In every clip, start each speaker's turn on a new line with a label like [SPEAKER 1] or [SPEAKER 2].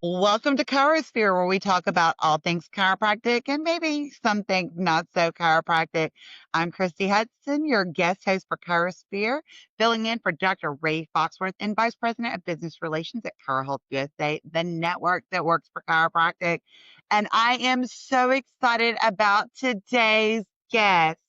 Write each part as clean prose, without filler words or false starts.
[SPEAKER 1] Welcome to ChiroSphere, where we talk about all things chiropractic and maybe some things not so chiropractic. I'm Christy Hudson, your guest host for ChiroSphere, filling in for Dr. Ray Foxworth and Vice President of Business Relations at ChiroHealth USA, the network that works for chiropractic. And I am so excited about today's guest.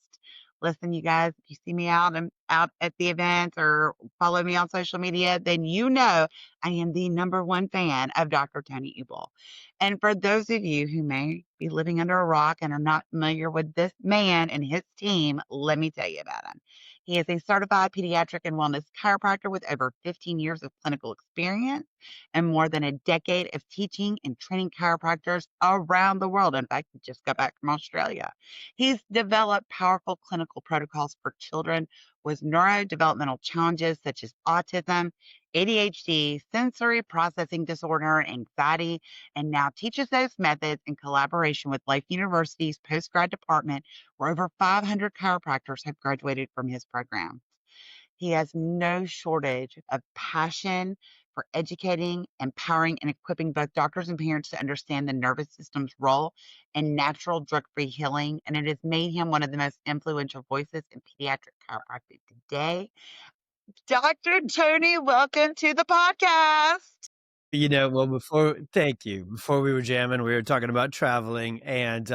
[SPEAKER 1] Listen, you guys, if you see me out at the events or follow me on social media, then you know I am the number one fan of Dr. Tony Ebel. And for those of you who may be living under a rock and are not familiar with this man and his team, let me tell you about him. He is a certified pediatric and wellness chiropractor with over 15 years of clinical experience and more than a decade of teaching and training chiropractors around the world. In fact, he just got back from Australia. He's developed powerful clinical protocols for children with neurodevelopmental challenges such as autism, ADHD, sensory processing disorder, anxiety, and now teaches those methods in collaboration with Life University's postgrad department, where over 500 chiropractors have graduated from his program. He has no shortage of passion for educating, empowering, and equipping both doctors and parents to understand the nervous system's role in natural drug-free healing, and it has made him one of the most influential voices in pediatric chiropractic today. Dr. Tony, welcome to the podcast.
[SPEAKER 2] Thank you. Before we were jamming, we were talking about traveling and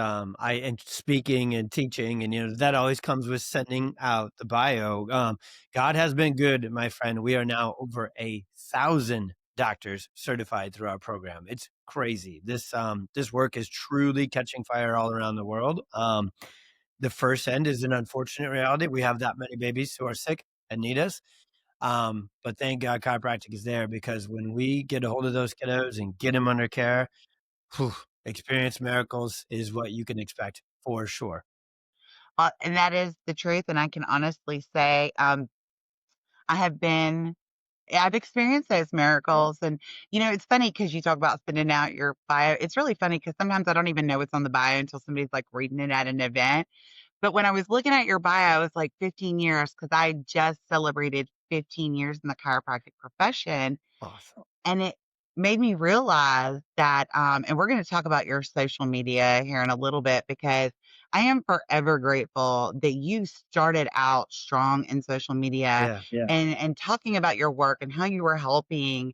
[SPEAKER 2] speaking and teaching, and that always comes with sending out the bio. God has been good, my friend. We are now over 1,000 doctors certified through our program. It's crazy. This work is truly catching fire all around the world. The first end is an unfortunate reality. We have that many babies who are sick and need us. But thank God chiropractic is there, because when we get a hold of those kiddos and get them under care, experience miracles is what you can expect for sure.
[SPEAKER 1] And that is the truth. And I can honestly say, I've experienced those miracles. And, it's funny because you talk about sending out your bio. It's really funny because sometimes I don't even know what's on the bio until somebody's like reading it at an event. But when I was looking at your bio, it was like 15 years because I just celebrated 15 years in the chiropractic profession.
[SPEAKER 2] Awesome.
[SPEAKER 1] And it made me realize that, and we're going to talk about your social media here in a little bit, because I am forever grateful that you started out strong in social media
[SPEAKER 2] Yeah.
[SPEAKER 1] and talking about your work and how you were helping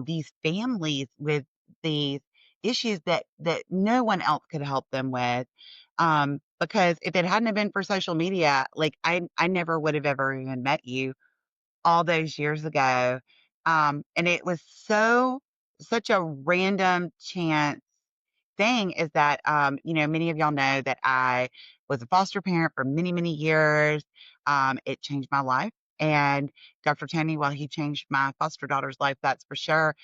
[SPEAKER 1] these families with these issues that no one else could help them with. Because if it hadn't have been for social media, like I never would have ever even met you all those years ago. And it was such a random chance thing is that, many of y'all know that I was a foster parent for many, many years. It changed my life. And Dr. Tony, well, he changed my foster daughter's life, that's for sure,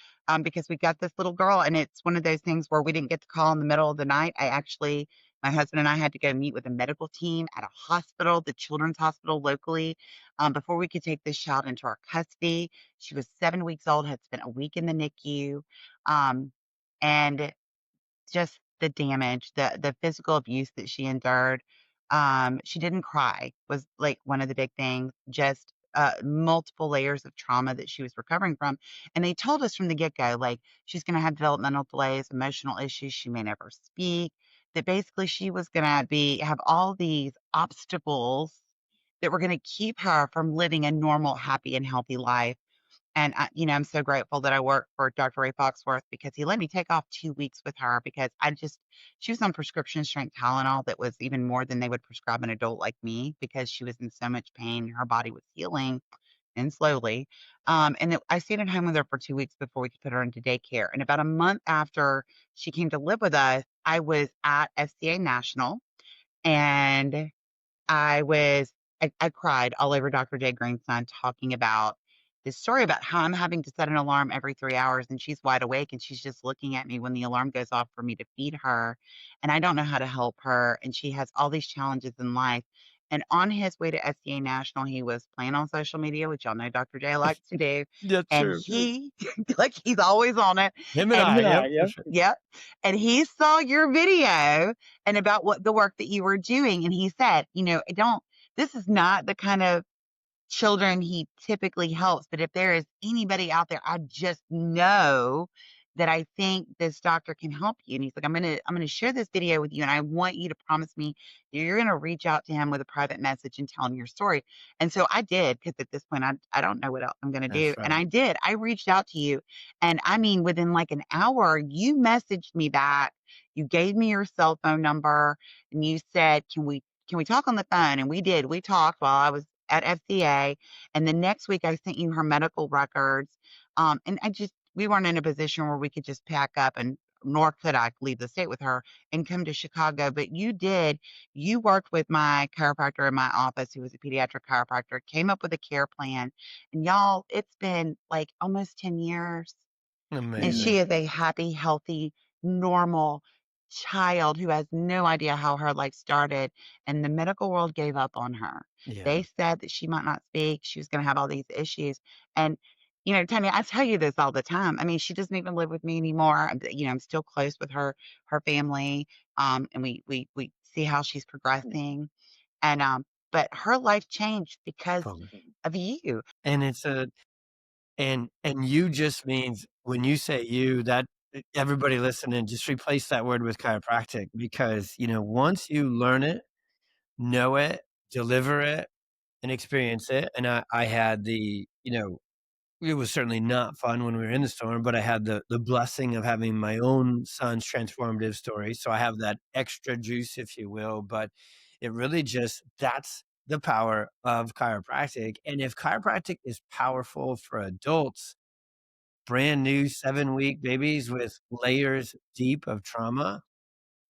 [SPEAKER 1] because we got this little girl. And it's one of those things where we didn't get to call in the middle of the night. My husband and I had to go meet with a medical team at a hospital, the children's hospital locally, before we could take this child into our custody. She was 7 weeks old, had spent a week in the NICU. And just the damage, the physical abuse that she endured. She didn't cry was like one of the big things, just multiple layers of trauma that she was recovering from. And they told us from the get-go, like, she's going to have developmental delays, emotional issues. She may never speak, that basically she was going to have all these obstacles that were going to keep her from living a normal, happy, and healthy life. And I'm so grateful that I work for Dr. Ray Foxworth, because he let me take off 2 weeks with her, because she was on prescription strength Tylenol that was even more than they would prescribe an adult like me, because she was in so much pain. Her body was healing and slowly. I stayed at home with her for 2 weeks before we could put her into daycare. And about a month after she came to live with us, I was at FCA National, and I cried all over Dr. Jay Greenstein talking about this story about how I'm having to set an alarm every 3 hours, and she's wide awake and she's just looking at me when the alarm goes off for me to feed her. And I don't know how to help her. And she has all these challenges in life. And on his way to SCA National, he was playing on social media, which y'all know Dr. J likes to do.
[SPEAKER 2] Yeah,
[SPEAKER 1] And
[SPEAKER 2] true.
[SPEAKER 1] he, like, he's always on it.
[SPEAKER 2] Him and I, yep.
[SPEAKER 1] Yep. And he saw your video and about what the work that you were doing. And he said, this is not the kind of children he typically helps, but if there is anybody out there, I just know that I think this doctor can help you. And he's like, I'm gonna share this video with you, and I want you to promise me that you're gonna reach out to him with a private message and tell him your story. And so I did, because at this point I don't know what else I'm gonna do.
[SPEAKER 2] That's
[SPEAKER 1] And
[SPEAKER 2] right.
[SPEAKER 1] I did. I reached out to you. And I mean, within like an hour, you messaged me back. You gave me your cell phone number and you said, can we talk on the phone? And we did. We talked while I was at FCA. And the next week I sent you her medical records. And we weren't in a position where we could just pack up, and nor could I leave the state with her and come to Chicago. But you did. You worked with my chiropractor in my office, who was a pediatric chiropractor, came up with a care plan. And y'all, it's been like almost 10 years. And
[SPEAKER 2] Amazing.
[SPEAKER 1] she is a happy, healthy, normal child who has no idea how her life started, and the medical world gave up on her.
[SPEAKER 2] Yeah.
[SPEAKER 1] They said that she might not speak, she was gonna have all these issues, and, Tanya, I tell you this all the time. I mean, she doesn't even live with me anymore. I'm still close with her family, and we see how she's progressing, and, but her life changed because
[SPEAKER 2] Totally.
[SPEAKER 1] of you.
[SPEAKER 2] And it's a and you just means when you say you, that everybody listening, just replace that word with chiropractic because, once you learn it, know it, deliver it, and experience it, and I had it was certainly not fun when we were in the storm, but I had the blessing of having my own son's transformative story, so I have that extra juice, if you will, but it really just that's the power of chiropractic, and if chiropractic is powerful for adults, brand new 7-week babies with layers deep of trauma,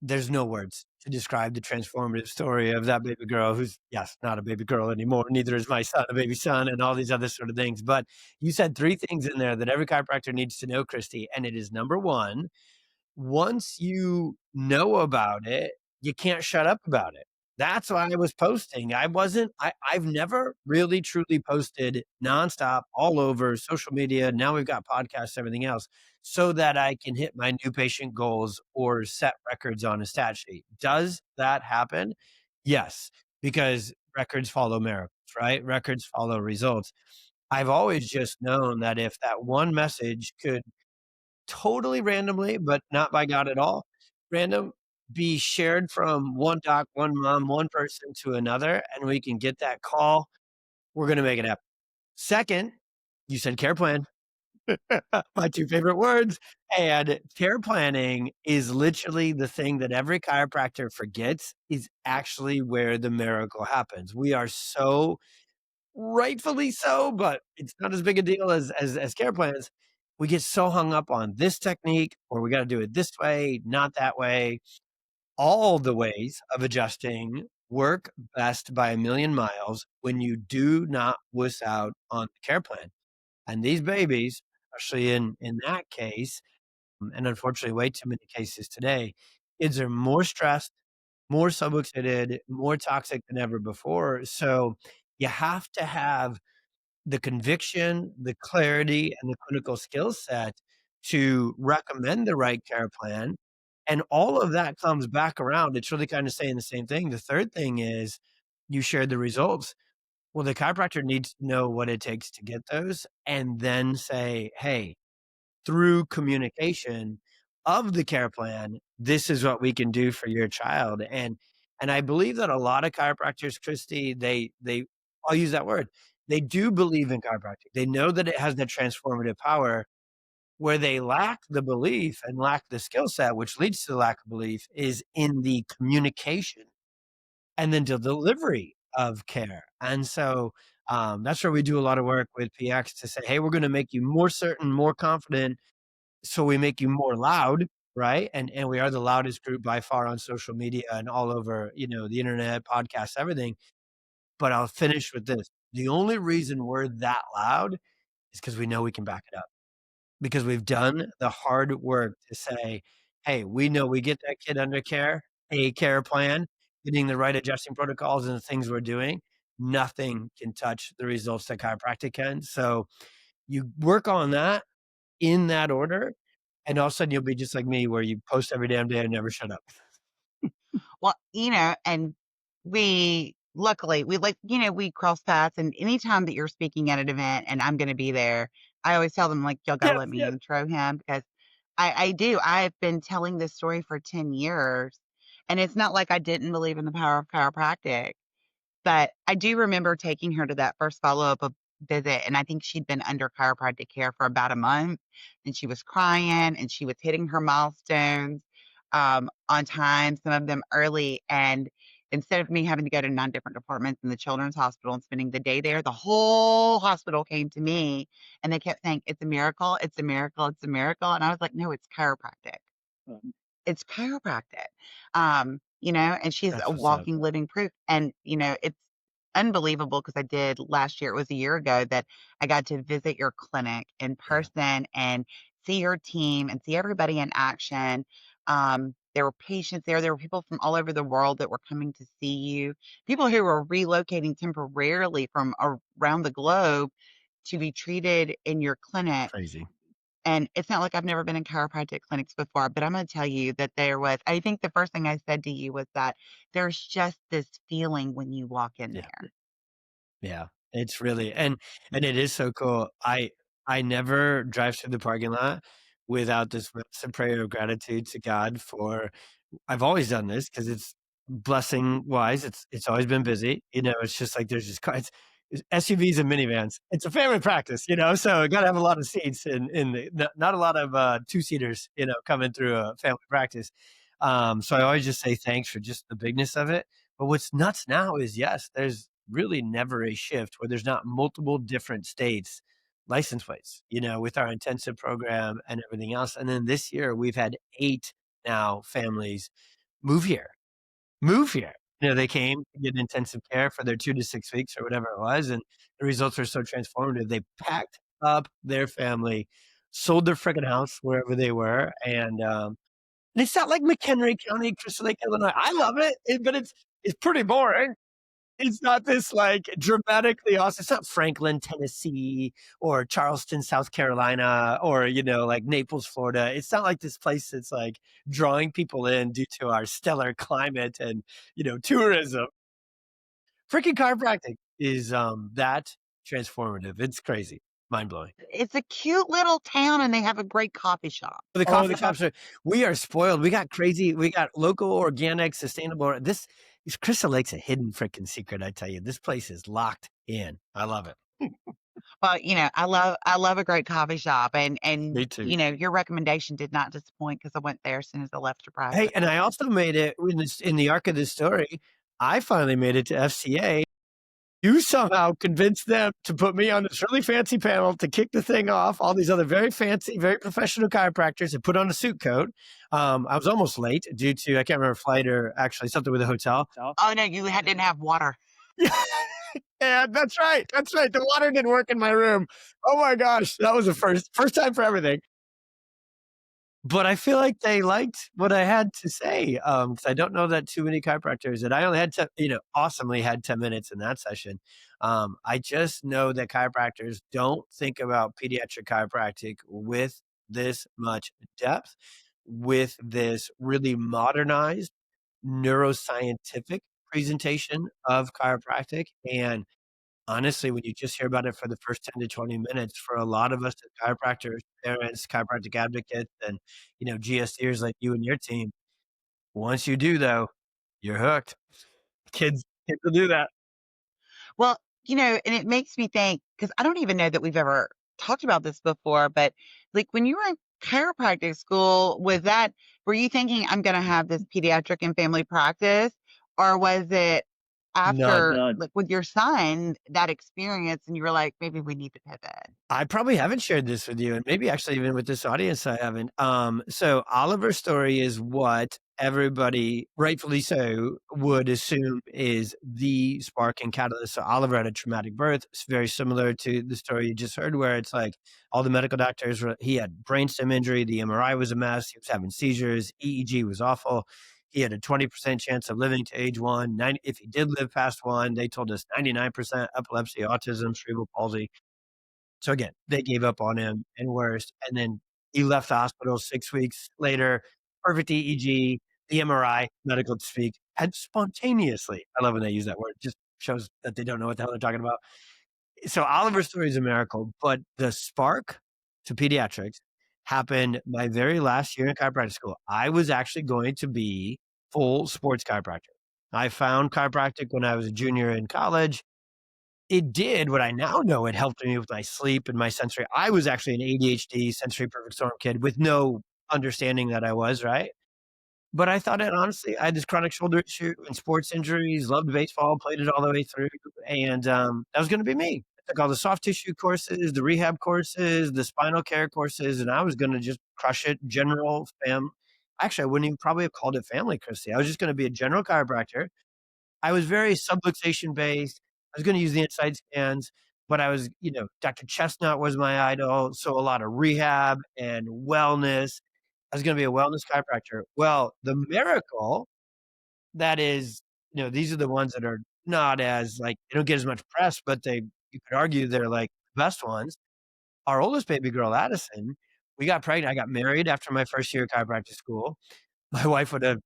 [SPEAKER 2] there's no words to describe the transformative story of that baby girl who's, yes, not a baby girl anymore. Neither is my son, a baby son, and all these other sort of things. But you said 3 things in there that every chiropractor needs to know, Christy. And it is number one, once you know about it, you can't shut up about it. That's why I was posting. I've never really truly posted nonstop all over social media. Now we've got podcasts, everything else, so that I can hit my new patient goals or set records on a stat sheet. Does that happen? Yes, because records follow miracles, right? Records follow results. I've always just known that if that one message could totally randomly, but not by God at all, random, be shared from one doc, one mom, one person to another, and we can get that call, we're gonna make it happen. Second, you said care plan, my 2 favorite words, and care planning is literally the thing that every chiropractor forgets is actually where the miracle happens. We are so rightfully so, but it's not as big a deal as care plans. We get so hung up on this technique, or we gotta do it this way, not that way. All the ways of adjusting work best by a million miles when you do not wuss out on the care plan. And these babies, especially in that case, and unfortunately way too many cases today, kids are more stressed, more subluxated, more toxic than ever before. So you have to have the conviction, the clarity, and the clinical skill set to recommend the right care plan, and all of that comes back around. It's really kinda saying the same thing. The third thing is you shared the results. Well, the chiropractor needs to know what it takes to get those and then say, "Hey, through communication of the care plan, this is what we can do for your child." And I believe that a lot of chiropractors, Christy, they I'll use that word. They do believe in chiropractic. They know that it has that transformative power. Where they lack the belief and lack the skill set, which leads to the lack of belief, is in the communication and then the delivery of care. And so that's where we do a lot of work with PX to say, hey, we're going to make you more certain, more confident, so we make you more loud, right? And we are the loudest group by far on social media and all over, the internet, podcasts, everything. But I'll finish with this. The only reason we're that loud is because we know we can back it up. Because we've done the hard work to say, hey, we know we get that kid under care, a care plan, getting the right adjusting protocols and the things we're doing. Nothing can touch the results that chiropractic can. So you work on that in that order, and all of a sudden you'll be just like me where you post every damn day and never shut up.
[SPEAKER 1] Well, and we luckily we like, we cross paths, and anytime that you're speaking at an event and I'm gonna be there, I always tell them, like, y'all gotta
[SPEAKER 2] Yes,
[SPEAKER 1] let me
[SPEAKER 2] yes.
[SPEAKER 1] intro him because I do. I've been telling this story for 10 years, and it's not like I didn't believe in the power of chiropractic. But I do remember taking her to that first follow-up visit, and I think she'd been under chiropractic care for about a month, and she was crying, and she was hitting her milestones, on time, some of them early, and instead of me having to go to 9 different departments in the children's hospital and spending the day there, the whole hospital came to me, and they kept saying, "It's a miracle, it's a miracle, it's a miracle," and I was like, "No, it's chiropractic." It's chiropractic. And she's a
[SPEAKER 2] That's what's up.
[SPEAKER 1] walking living proof. And, it's unbelievable because I did last year, it was a year ago that I got to visit your clinic in
[SPEAKER 2] Yeah,
[SPEAKER 1] person and see your team and see everybody in action. There were patients there. There were people from all over the world that were coming to see you, people who were relocating temporarily from around the globe to be treated in your clinic.
[SPEAKER 2] crazy.
[SPEAKER 1] And it's not like I've never been in chiropractic clinics before, but I'm gonna tell you that I think the first thing I said to you was that there's just this feeling when you walk in
[SPEAKER 2] Yeah.
[SPEAKER 1] there.
[SPEAKER 2] Yeah, it's really and it is so cool. I never drive through the parking lot without this massive prayer of gratitude to God for I've always done this because it's blessing wise, it's always been busy, it's just like there's just it's SUVs and minivans. It's a family practice, so you gotta have a lot of seats in the not a lot of, two-seaters, coming through a family practice. So I always just say thanks for just the bigness of it. But what's nuts now is, yes, there's really never a shift where there's not multiple different states license plates, with our intensive program and everything else. And then this year we've had 8 now families move here, move here. They came to get intensive care for their 2 to 6 weeks or whatever it was, and the results were so transformative. They packed up their family, sold their freaking house wherever they were, and it's not like McHenry County, Crystal Lake, Illinois. I love it, but it's pretty boring. It's not this, like, dramatically awesome it's not Franklin, Tennessee, or Charleston, South Carolina, or, like, Naples, Florida. It's not like this place that's, like, drawing people in due to our stellar climate and, tourism. Freaking chiropractic is, that transformative. It's crazy. Mind-blowing.
[SPEAKER 1] It's a cute little town and they have a great coffee shop.
[SPEAKER 2] The
[SPEAKER 1] Oh,
[SPEAKER 2] coffee
[SPEAKER 1] the
[SPEAKER 2] shops are we are spoiled. We got local, organic, sustainable this Crystal Lake's a hidden freaking secret, I tell you. This place is locked in. I love it.
[SPEAKER 1] Well, I love a great coffee shop and
[SPEAKER 2] Me too.
[SPEAKER 1] your recommendation did not disappoint because I went there as soon as I left to
[SPEAKER 2] Hey,
[SPEAKER 1] practice.
[SPEAKER 2] and I also made it in the arc of this story, I finally made it to FCA. You somehow convinced them to put me on this really fancy panel to kick the thing off, all these other very fancy, very professional chiropractors and put on a suit coat. I was almost late due to, I can't remember, a flight or actually something with a hotel.
[SPEAKER 1] Oh no, didn't have water.
[SPEAKER 2] Yeah, that's right. That's right. The water didn't work in my room. Oh my gosh, that was the first time for everything. But I feel like they liked what I had to say, because I don't know that too many chiropractors, and I only had to, awesomely had 10 minutes in that session. I just know that chiropractors don't think about pediatric chiropractic with this much depth, with this really modernized neuroscientific presentation of chiropractic, and honestly, when you just hear about it for the first 10 to 20 minutes, for a lot of us as chiropractors, parents, chiropractic advocates, and, GSers like you and your team, once you do though, you're hooked. Kids will do that.
[SPEAKER 1] Well, and it makes me think because I don't even know that we've ever talked about this before, but like when you were in chiropractic school, were you thinking I'm going to have this pediatric and family practice? Or was it
[SPEAKER 2] None.
[SPEAKER 1] after, like with your son, that experience and you were like, maybe we need to pivot?
[SPEAKER 2] I probably haven't shared this with you, and maybe actually even with this audience, I haven't. So Oliver's story is what everybody, rightfully so, would assume is the spark and catalyst. So Oliver had a traumatic birth. It's very similar to the story you just heard, where it's like all the medical doctors he had brainstem injury, the MRI was a mess, he was having seizures, EEG was awful. He had a 20% chance of living to age 1. If he did live past 1, they told us 99% epilepsy, autism, cerebral palsy. So again, they gave up on him and worse. And then he left the hospital 6 weeks later, perfect EEG, the MRI, medical speak, had spontaneously, I love when they use that word, just shows that they don't know what the hell they're talking about. So Oliver's story is a miracle, but the spark to pediatrics happened my very last year in chiropractic school. I was actually going to be full sports chiropractor. I found chiropractic when I was a junior in college. It did what I now know, it helped me with my sleep and my sensory. I was actually an ADHD sensory perfect storm kid with no understanding that I was, right? But I thought it honestly, I had this chronic shoulder issue and sports injuries, loved baseball, played it all the way through, and, that was gonna be me. I took all the soft tissue courses, the rehab courses, the spinal care courses, and I was gonna just crush it, general fam actually, I wouldn't even probably have called it family, Christy. I was just gonna be a general chiropractor. I was very subluxation based. I was gonna use the inside scans, but I was, Dr. Chestnut was my idol, so a lot of rehab and wellness. I was gonna be a wellness chiropractor. Well, the miracle that is, these are the ones that are not as, like, they don't get as much press, but you could argue they're, like, the best ones. Our oldest baby girl, Addison, we got pregnant. I got married after my first year of chiropractic school. My wife would have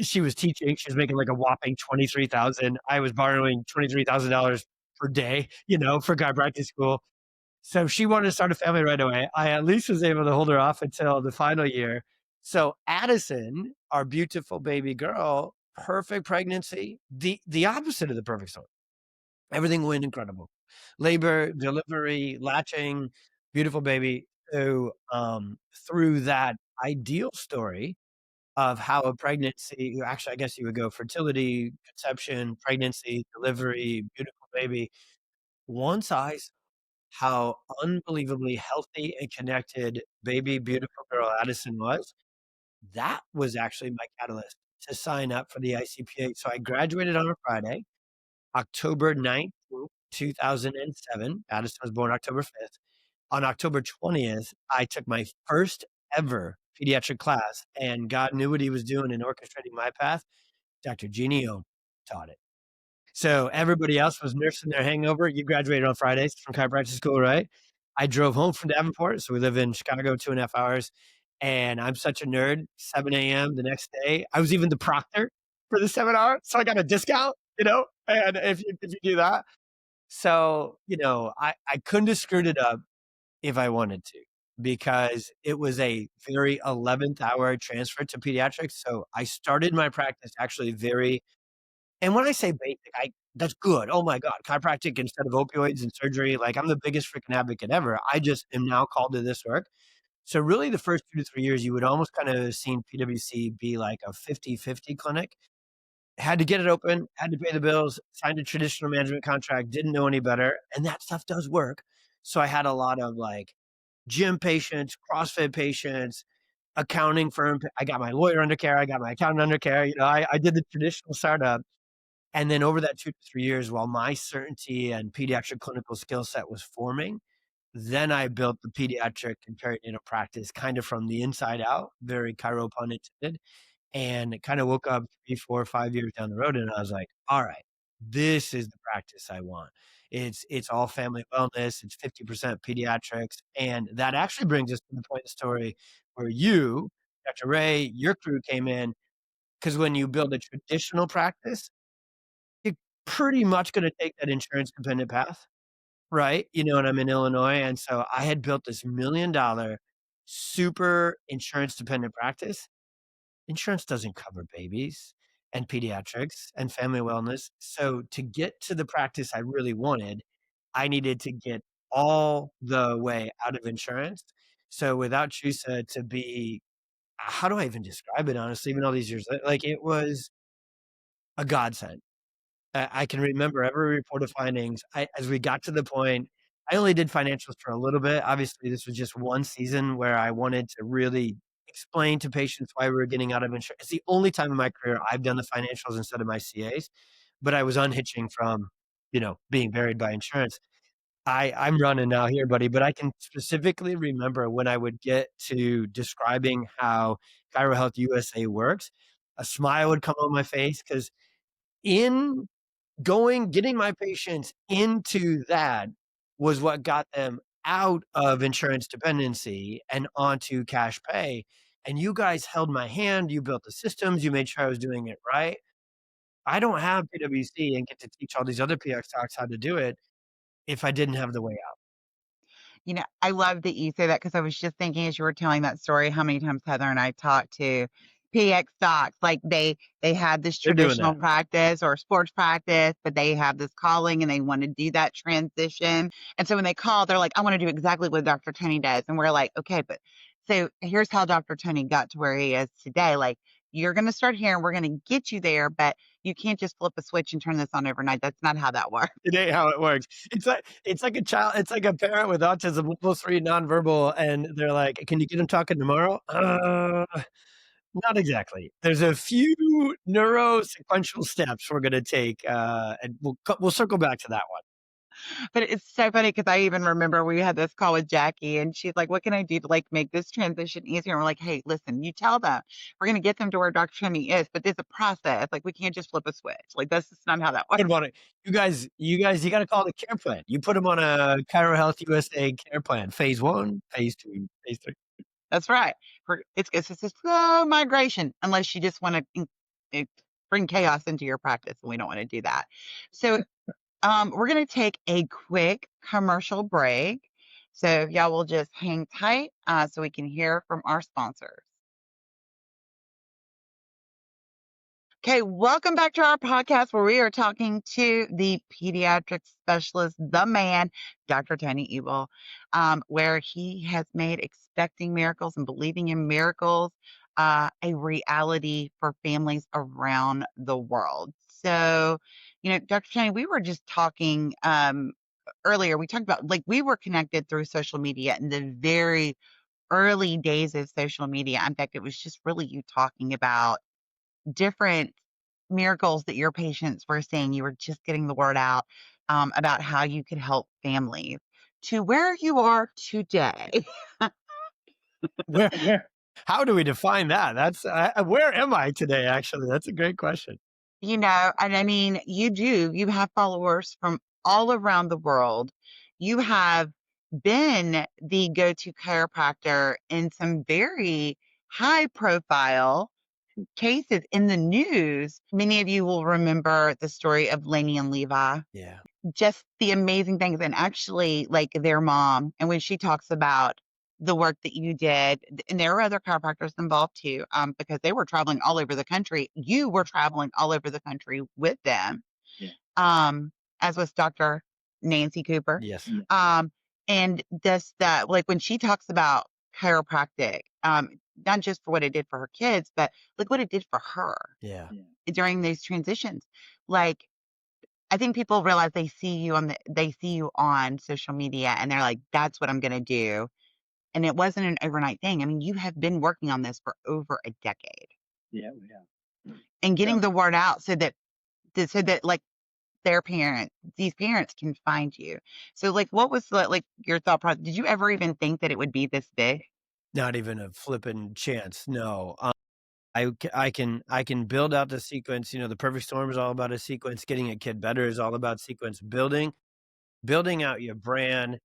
[SPEAKER 2] she was teaching, she was making, like, a whopping 23,000. I was borrowing $23,000 per day, for chiropractic school. So she wanted to start a family right away. I at least was able to hold her off until the final year. So Addison, our beautiful baby girl, perfect pregnancy, the opposite of the perfect storm. Everything went incredible. Labor, delivery, latching, beautiful baby. So, through that ideal story of how a pregnancy actually, I guess you would go fertility, conception, pregnancy, delivery, beautiful baby. Once I how unbelievably healthy and connected baby, beautiful girl Addison was, that was actually my catalyst to sign up for the ICPA. So I graduated on a Friday, October 9th, 2007. Addison was born October 5th. On October 20th, I took my first ever pediatric class, and God knew what he was doing in orchestrating my path. Dr. Genio taught it. So everybody else was nursing their hangover. You graduated on Fridays from chiropractic school, right? I drove home from Davenport, so we live in Chicago, 2.5 hours, and I'm such a nerd, 7 AM the next day. I was even the proctor for the seminar, so I got a discount, and if you do that. So, I couldn't have screwed it up if I wanted to, because it was a very 11th hour transfer to pediatrics, so I started my practice actually very and when I say basic, I that's good. Oh my god, chiropractic instead of opioids and surgery, like, I'm the biggest freaking advocate ever. I just am now called to this work. So, really, the first 2 to 3 years, you would almost kinda seen PWC be like a 50-50 clinic. Had to get it open, had to pay the bills, signed a traditional management contract, didn't know any better, and that stuff does work. So, I had a lot of, like, gym patients, CrossFit patients, accounting firm I got my lawyer under care, I got my accountant under care, I did the traditional startup. And then over that 2 to 3 years, while my certainty and pediatric clinical skill set was forming, then I built the pediatric and perinatal practice kind of from the inside out, very chiro pun intended, and it kinda woke up 3, 4, 5 years down the road, and I was like, "Alright, this is the practice I want." It's all family wellness, it's 50% pediatrics, and that actually brings us to the point of the story where you, Dr. Ray, your crew came in, because when you build a traditional practice, you're pretty much gonna take that insurance dependent path, right? And I'm in Illinois, and so I had built this $1,000,000 super insurance dependent practice. Insurance doesn't cover babies and pediatrics and family wellness, so to get to the practice I really wanted, I needed to get all the way out of insurance. So without CHUSA to be how do I even describe it honestly, even all these years? Like, it was a godsend. I can remember every report of findings. As we got to the point, I only did financials for a little bit. Obviously, this was just one season where I wanted to really explain to patients why we were getting out of insurance. It's the only time in my career I've done the financials instead of my CAs, but I was unhitching from, being buried by insurance. I'm running now here, buddy, but I can specifically remember when I would get to describing how Chiro Health USA works, a smile would come on my face because in getting my patients into that was what got them out of insurance dependency and onto cash pay, and you guys held my hand, you built the systems, you made sure I was doing it right. I don't have PwC and get to teach all these other PX docs how to do it if I didn't have the way out.
[SPEAKER 1] I love that you say that because I was just thinking as you were telling that story how many times Heather and I talked to PX docs. Like they had this
[SPEAKER 2] They're doing
[SPEAKER 1] traditional
[SPEAKER 2] that.
[SPEAKER 1] practice or sports practice, but they have this calling and they want to do that transition. And so when they call, they're like, I want to do exactly what Dr. Tony does. And we're like, okay, but so here's how Dr. Tony got to where he is today. Like you're going to start here and we're going to get you there, but you can't just flip a switch and turn this on overnight. That's not how that works.
[SPEAKER 2] It ain't how it works. It's like a child. It's like a parent with autism, level 3 nonverbal, and they're like, "Can you get him talking tomorrow?" Not exactly. There's a few neurosequential steps we're gonna take, and we'll circle back to that one.
[SPEAKER 1] But it's so funny because I even remember we had this call with Jackie and she's like, what can I do to like make this transition easier? And we're like, hey, listen, you tell them we're going to get them to where Dr. Trimmy is, but there's a process. Like we can't just flip a switch. Like that's just not how that works.
[SPEAKER 2] Good one. You gotta call it a care plan. You put them on a Chiro Health USA care plan. Phase 1, phase 2, phase 3.
[SPEAKER 1] That's right. It's a slow migration unless you just want to bring chaos into your practice. And we don't want to do that. So we're going to take a quick commercial break. So y'all will just hang tight so we can hear from our sponsors. Okay, welcome back to our podcast where we are talking to the pediatric specialist, the man, Dr. Tony Ebel, where he has made expecting miracles and believing in miracles a reality for families around the world. So, Dr. Tony, we were just talking earlier. We talked about like we were connected through social media in the very early days of social media. In fact, it was just really you talking about different miracles that your patients were saying. You were just getting the word out about how you could help families to where you are today.
[SPEAKER 2] Where how do we define that? That's where am I today, actually? That's a great question.
[SPEAKER 1] And I mean, you have followers from all around the world. You have been the go to chiropractor in some very high profile cases in the news. Many of you will remember the story of Lainey and Levi,
[SPEAKER 2] Yeah.
[SPEAKER 1] just the amazing things. And actually, like their mom, and when she talks about the work that you did, and there were other chiropractors involved too, because they were traveling all over the country. You were traveling all over the country with them,
[SPEAKER 2] Yeah.
[SPEAKER 1] as was Dr. Nancy Cooper.
[SPEAKER 2] Yes.
[SPEAKER 1] And just that, like when she talks about chiropractic, not just for what it did for her kids, but like what it did for her
[SPEAKER 2] Yeah.
[SPEAKER 1] during those transitions. Like I think people realize they see you on social media and they're like, that's what I'm gonna do. And it wasn't an overnight thing. I mean, you have been working on this for over a decade
[SPEAKER 2] Yeah, we have.
[SPEAKER 1] and
[SPEAKER 2] Yeah.
[SPEAKER 1] getting the word out so that like these parents can find you. So like what was like your thought process? Did you ever even think that it would be this big?
[SPEAKER 2] Not even a flippin' chance, no. I can build out the sequence, the perfect storm is all about a sequence, getting a kid better is all about sequence building out your brand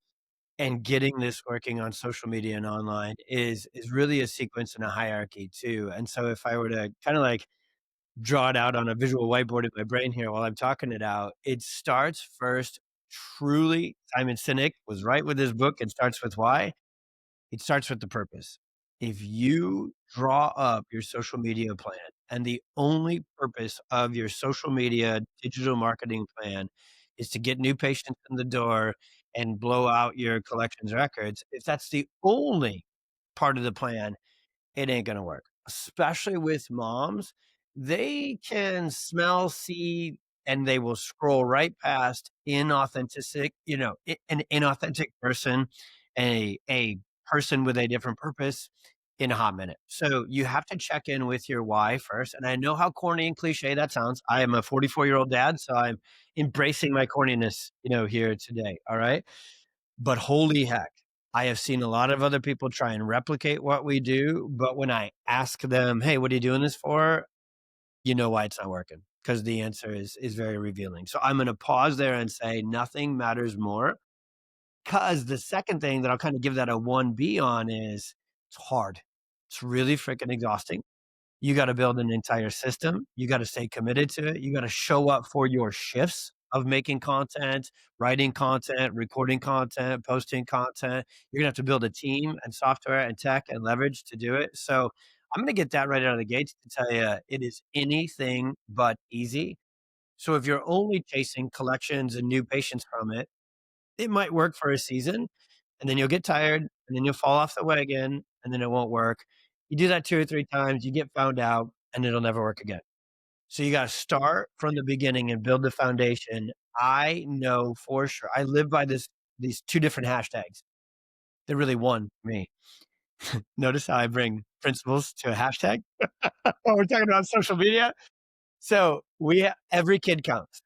[SPEAKER 2] and getting this working on social media and online is really a sequence and a hierarchy too, and so if I were to kinda, like, draw it out on a visual whiteboard in my brain here while I'm talking it out, it starts first truly Simon Sinek was right with his book, It Starts With Why. It starts with the purpose. If you draw up your social media plan and the only purpose of your social media digital marketing plan is to get new patients in the door and blow out your collections records, if that's the only part of the plan, it ain't gonna work, especially with moms. They can smell, see, and they will scroll right past an inauthentic person, a person with a different purpose in a hot minute. So you have to check in with your why first. And I know how corny and cliche that sounds. I am a 44-year-old dad, so I'm embracing my corniness, here today. All right. But holy heck, I have seen a lot of other people try and replicate what we do, but when I ask them, "Hey, what are you doing this for?" You know why it's not working, because the answer is very revealing. So I'm gonna pause there and say nothing matters more. Because the second thing that I'll kinda give that a 1B on is it's hard. It's really freaking exhausting. You gotta build an entire system. You gotta stay committed to it. You gotta show up for your shifts. of making content, writing content, recording content, posting content. You're gonna have to build a team and software and tech and leverage to do it. So I'm gonna get that right out of the gates to tell you it is anything but easy. So if you're only chasing collections and new patients from it, it might work for a season, and then you'll get tired, and then you'll fall off the wagon, and then it won't work. You do that 2 or 3 times, you get found out, and it'll never work again. So you gotta start from the beginning and build the foundation. I know for sure I live by these 2 different hashtags. They're really one for me. Notice how I bring principles to a hashtag when we're talking about social media? So every kid counts.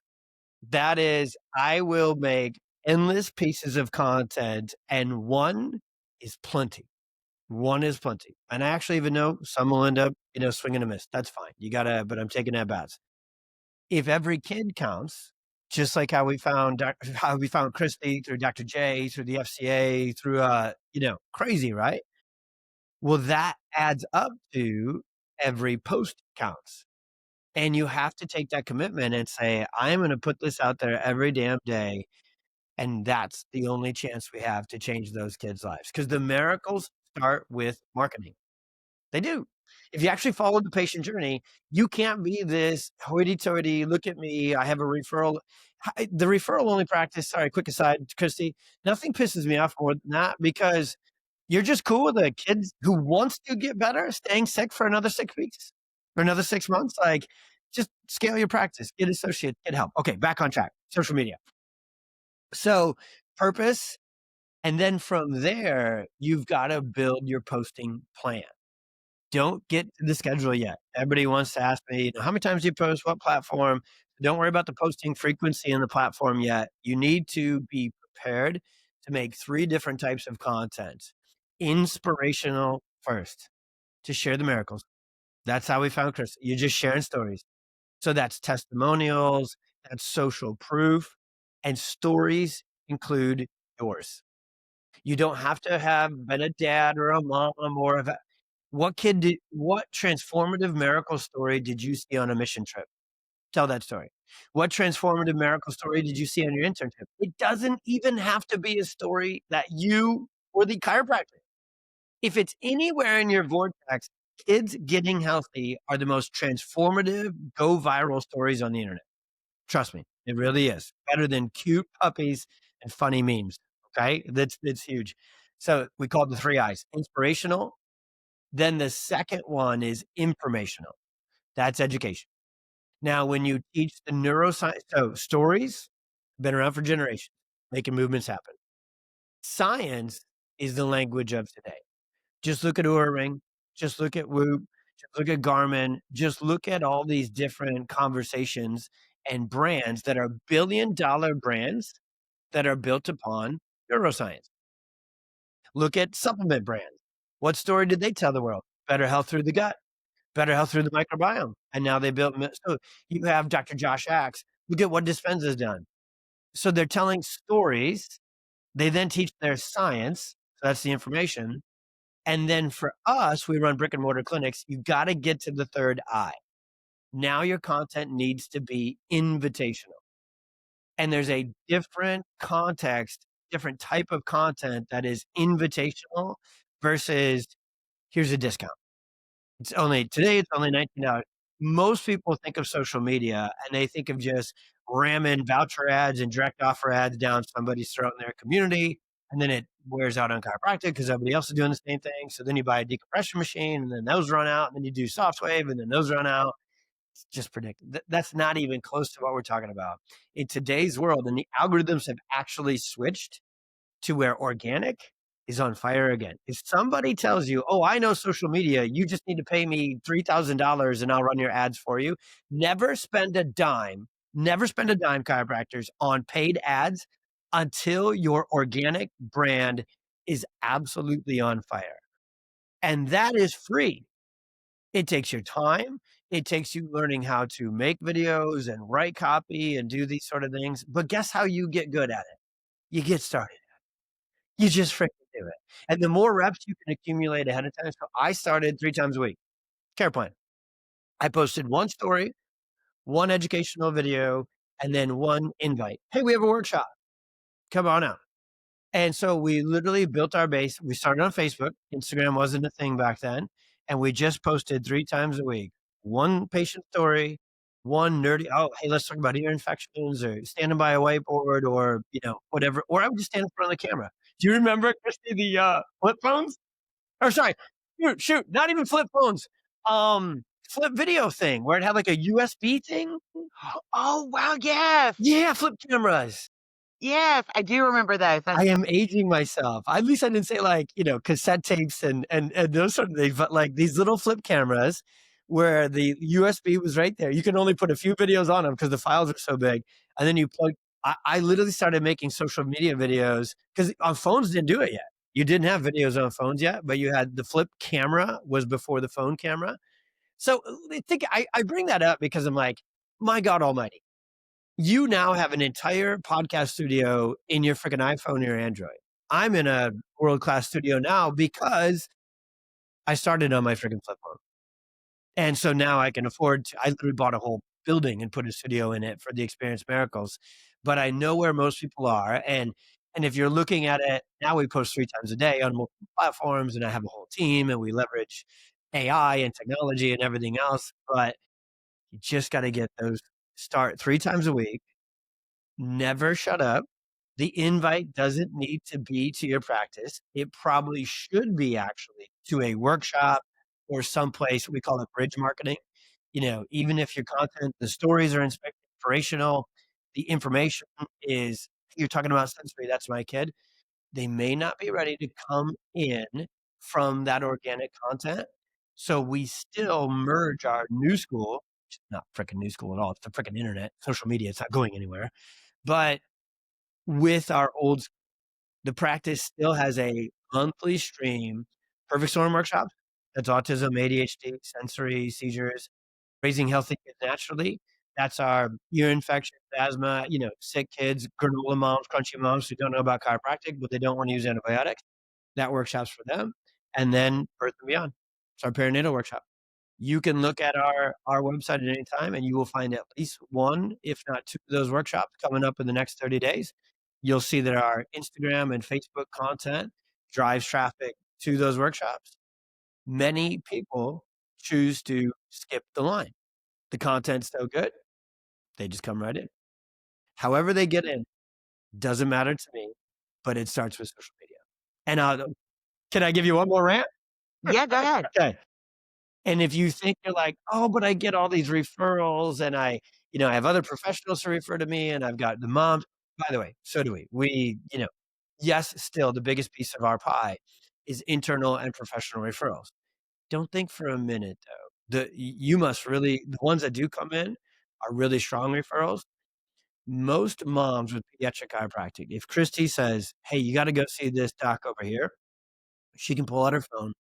[SPEAKER 2] That is, I will make endless pieces of content, and one is plenty. One is plenty. And I actually even know some will end up, swing and a miss. That's fine. But I'm taking at bats. If every kid counts, just like how we found Christy through Dr. J, through the FCA, through crazy, right? Well, that adds up to every post counts. And you have to take that commitment and say, I'm going to put this out there every damn day. And that's the only chance we have to change those kids' lives. Because the miracles start with marketing. They do. If you actually follow the patient journey, you can't be this hoity-toity, look at me, I have a referral. The referral only practice, sorry, quick aside, Christy, nothing pisses me off more than that because you're just cool with a kid who wants to get better, staying sick for another 6 weeks or another 6 months. Like, just scale your practice, get associates, get help. Okay, back on track. Social media. So, purpose, and then from there, you've got to build your posting plan. Don't get to the schedule yet. Everybody wants to ask me, how many times do you post? What platform? Don't worry about the posting frequency in the platform yet. You need to be prepared to make 3 different types of content. Inspirational first, to share the miracles. That's how we found Chris. You're just sharing stories. So that's testimonials, that's social proof, and stories include yours. You don't have to have been a dad or a mom or what transformative miracle story did you see on a mission trip? Tell that story. What transformative miracle story did you see on your internship? It doesn't even have to be a story that you or the chiropractor. If it's anywhere in your vortex, kids getting healthy are the most transformative, go viral stories on the internet. Trust me, it really is. Better than cute puppies and funny memes. Okay? That's huge. So we call it the 3 I's: inspirational. Then the second one is informational. That's education. Now, when you teach the neuroscience, so stories been around for generations, making movements happen. Science is the language of today. Just look at Oura Ring, just look at Whoop, just look at Garmin, just look at all these different conversations and brands that are billion-dollar brands that are built upon neuroscience. Look at supplement brands. What story did they tell the world? Better health through the gut, better health through the microbiome. And now they built, so you have Dr. Josh Axe. Look at what Dispenza's done. So they're telling stories. They then teach their science. So that's the information. And then for us, we run brick and mortar clinics. You got to get to the third I. Now your content needs to be invitational. And there's a different context, different type of content that is invitational versus here's a discount. It's only $19. Most people think of social media and they think of just ramming voucher ads and direct offer ads down somebody's throat in their community. And then it wears out on chiropractic because everybody else is doing the same thing. So then you buy a decompression machine and then those run out. And then you do soft wave and then those run out. It's just predictable. That's not even close to what we're talking about. In today's world, and the algorithms have actually switched to where organic is on fire again. If somebody tells you, "Oh, I know social media, you just need to pay me $3,000 and I'll run your ads for you," never spend a dime, never spend a dime, chiropractors, on paid ads until your organic brand is absolutely on fire. And that is free. It takes your time. It takes you learning how to make videos and write copy and do these sort of things. But guess how you get good at it? You get started. You just freaking do it. And the more reps you can accumulate ahead of time. So I started 3 times a week. Care plan. I posted 1 story, 1 educational video, and then one invite. Hey, we have a workshop. Come on out. And so we literally built our base. We started on Facebook. Instagram wasn't a thing back then. And we just posted 3 times a week. One patient story, one nerdy, oh, hey, let's talk about ear infections or standing by a whiteboard or, whatever. Or I would just stand in front of the camera. Do you remember, Christy, the flip phones? Or sorry, shoot, not even flip phones. Flip video thing where it had like a USB thing.
[SPEAKER 1] Oh, wow, yes.
[SPEAKER 2] Yeah, flip cameras.
[SPEAKER 1] Yes, I do remember those.
[SPEAKER 2] I am aging myself. At least I didn't say like, cassette tapes and those sort of things, but like these little flip cameras where the USB was right there. You can only put a few videos on them because the files are so big. And then you plug I literally started making social media videos because on phones didn't do it yet. You didn't have videos on phones yet, but you had the flip camera was before the phone camera. So I bring that up because I'm like, my God Almighty, you now have an entire podcast studio in your freaking iPhone or your Android. I'm in a world class studio now because I started on my freaking flip phone. And so now I can afford to, I literally bought a whole building and put a studio in it for the Experience Miracles. But I know where most people are. And if you're looking at it, now we post 3 times a day on multiple platforms and I have a whole team and we leverage AI and technology and everything else. But you just got to get those start 3 times a week. Never shut up. The invite doesn't need to be to your practice. It probably should be actually to a workshop or someplace. We call it bridge marketing. Even if your content, the stories are inspirational, the information is, you're talking about sensory, that's my kid. They may not be ready to come in from that organic content. So we still merge our new school, which is not freaking new school at all. It's the freaking internet, social media. It's not going anywhere. But with our old the practice still has a monthly stream, perfect storm workshops. That's autism, ADHD, sensory, seizures, raising healthy kids naturally. That's our ear infections, asthma, sick kids, granola moms, crunchy moms who don't know about chiropractic, but they don't want to use antibiotics. That workshop's for them. And then Birth and Beyond. It's our perinatal workshop. You can look at our website at any time and you will find at least one, if not two of those workshops coming up in the next 30 days. You'll see that our Instagram and Facebook content drives traffic to those workshops. Many people choose to skip the line. The content's so good, they just come right in. However they get in, doesn't matter to me, but it starts with social media. And can I give you one more rant?
[SPEAKER 1] Yeah, go ahead.
[SPEAKER 2] Okay. And if you think you're like, oh, but I get all these referrals and I have other professionals to refer to me and I've got the moms. By the way, so do we. Yes, still the biggest piece of our pie is internal and professional referrals. Don't think for a minute though. You must really, the ones that do come in are really strong referrals. Most moms with pediatric chiropractic, if Christy says, hey, you got to go see this doc over here, she can pull out her phone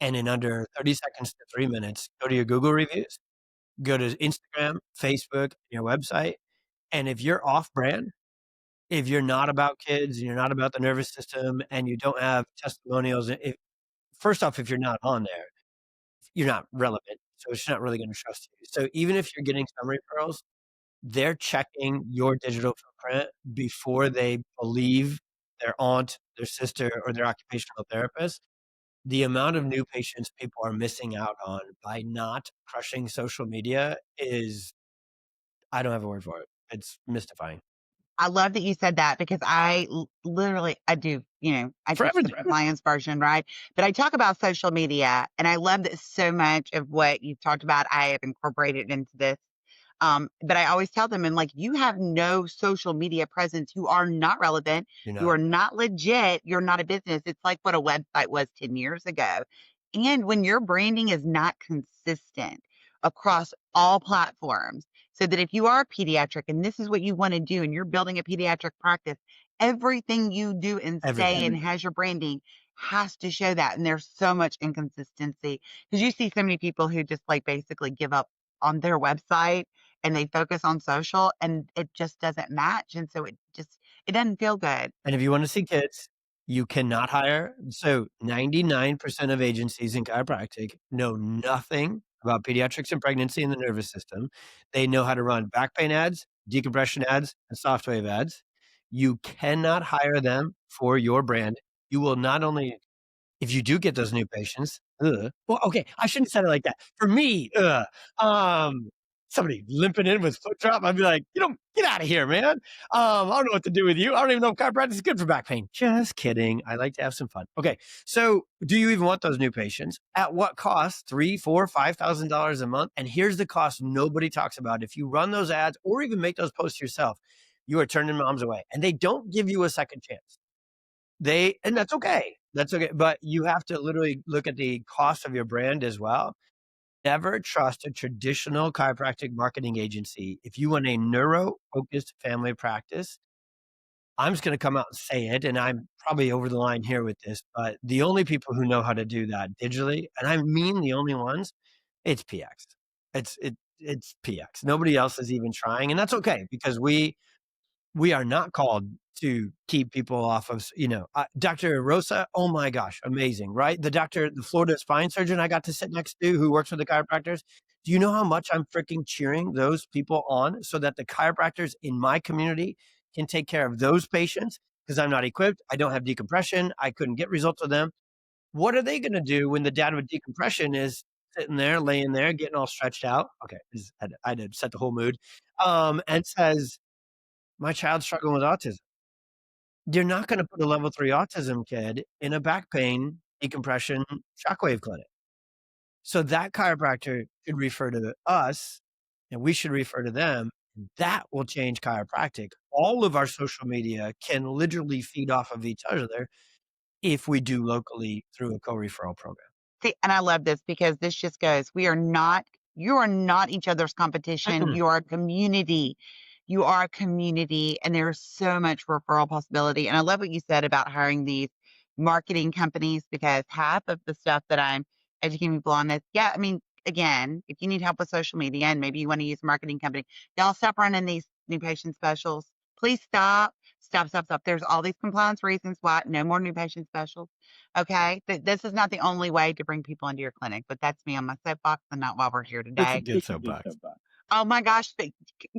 [SPEAKER 2] and in under 30 seconds to 3 minutes, go to your Google reviews, go to Instagram, Facebook, your website. And if you're off brand, if you're not about kids and you're not about the nervous system and you don't have testimonials, first off, if you're not on there, you're not relevant. So it's not really going to trust you. So even if you're getting some referrals, they're checking your digital footprint before they believe their aunt, their sister, or their occupational therapist. The amount of new patients people are missing out on by not crushing social media is, I don't have a word for it. It's mystifying.
[SPEAKER 1] I love that you said that because literally, I do, I
[SPEAKER 2] For
[SPEAKER 1] teach the
[SPEAKER 2] everything.
[SPEAKER 1] Lions version, right? But I talk about social media and I love that so much of what you've talked about, I have incorporated into this. But I always tell them, and like, you have no social media presence. You are not relevant.
[SPEAKER 2] You're
[SPEAKER 1] You
[SPEAKER 2] not.
[SPEAKER 1] are not legit. You're not a business. It's like what a website was 10 years ago. And when your branding is not consistent across all platforms, so that if you are a pediatric and this is what you want to do and you're building a pediatric practice, everything you do and say and
[SPEAKER 2] Everything.
[SPEAKER 1] has your branding has to show that. And there's so much inconsistency because you see so many people who just like basically give up on their website and they focus on social and it just doesn't match. And so it doesn't feel good.
[SPEAKER 2] And if you want to see kids, you cannot hire. So 99% of agencies in chiropractic know nothing about pediatrics and pregnancy and the nervous system. They know how to run back pain ads decompression ads and soft wave ads. You cannot hire them for your brand. You will not only if you do get those new patients, well, okay, I shouldn't have said it like that. For me, somebody limping in with foot drop, I'd be like, "You don't get out of here, man. I don't know what to do with you. I don't even know if chiropractic is good for back pain." Just kidding. I like to have some fun. Okay, so do you even want those new patients? At what cost? 3, 4, $5,000 a month. And here's the cost nobody talks about. If you run those ads or even make those posts yourself, you are turning moms away, and they don't give you a second chance. And that's okay, but you have to literally look at the cost of your brand as well. Never trust a traditional chiropractic marketing agency. If you want a neuro-focused family practice, I'm just gonna come out and say it, and I'm probably over the line here with this, but the only people who know how to do that digitally, and I mean the only ones, it's PX. It's PX. Nobody else is even trying, and that's okay because we are not called to keep people off of, Dr. Rosa, oh my gosh, amazing, right? The Florida spine surgeon I got to sit next to who works with the chiropractors. Do you know how much I'm freaking cheering those people on so that the chiropractors in my community can take care of those patients? Because I'm not equipped. I don't have decompression. I couldn't get results with them. What are they going to do when the dad with decompression is sitting there, laying there, getting all stretched out? Okay, I had to set the whole mood. And says, my child's struggling with autism. You're not gonna put a level 3 autism kid in a back pain decompression shockwave clinic. So that chiropractor should refer to us, and we should refer to them. That will change chiropractic. All of our social media can literally feed off of each other if we do locally through a co-referral program.
[SPEAKER 1] See, and I love this because this just goes, you are not each other's competition.
[SPEAKER 2] Mm-mm.
[SPEAKER 1] You are a community. You are a community, and there's so much referral possibility. And I love what you said about hiring these marketing companies because half of the stuff that I'm educating people on is, yeah, I mean, again, if you need help with social media and maybe you want to use a marketing company, y'all stop running these new patient specials. Please stop. Stop, stop, stop. There's all these compliance reasons why no more new patient specials. Okay. This is not the only way to bring people into your clinic, but that's me on my soapbox and not why we're here
[SPEAKER 2] It's a
[SPEAKER 1] today.
[SPEAKER 2] good soapbox.
[SPEAKER 1] Oh my gosh.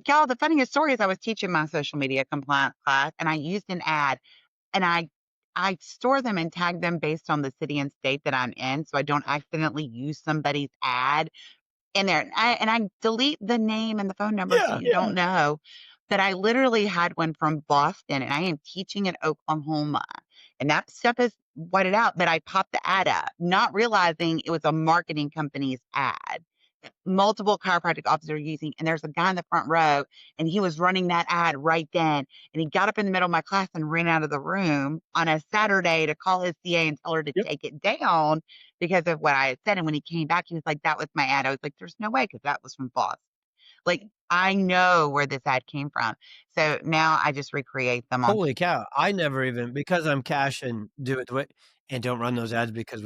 [SPEAKER 1] Y'all, the funniest story is I was teaching my social media compliance class and I used an ad and I store them and tag them based on the city and state that I'm in so I don't accidentally use somebody's ad in there. And I delete the name and the phone number so
[SPEAKER 2] Yeah.
[SPEAKER 1] you don't know. But I literally had one from Boston and I am teaching in Oklahoma. And that stuff is whited out, but I popped the ad up, not realizing it was a marketing company's ad. Multiple chiropractic offices are using, and there's a guy in the front row, and he was running that ad right then. And he got up in the middle of my class and ran out of the room on a Saturday to call his CA and tell her to take it down because of what I had said. And when he came back, he was like, "That was my ad." I was like, "There's no way," because that was from Boss. Like, I know where this ad came from. So now I just recreate them on.
[SPEAKER 2] Holy cow. I never even because I'm cash and do it the way and don't run those ads because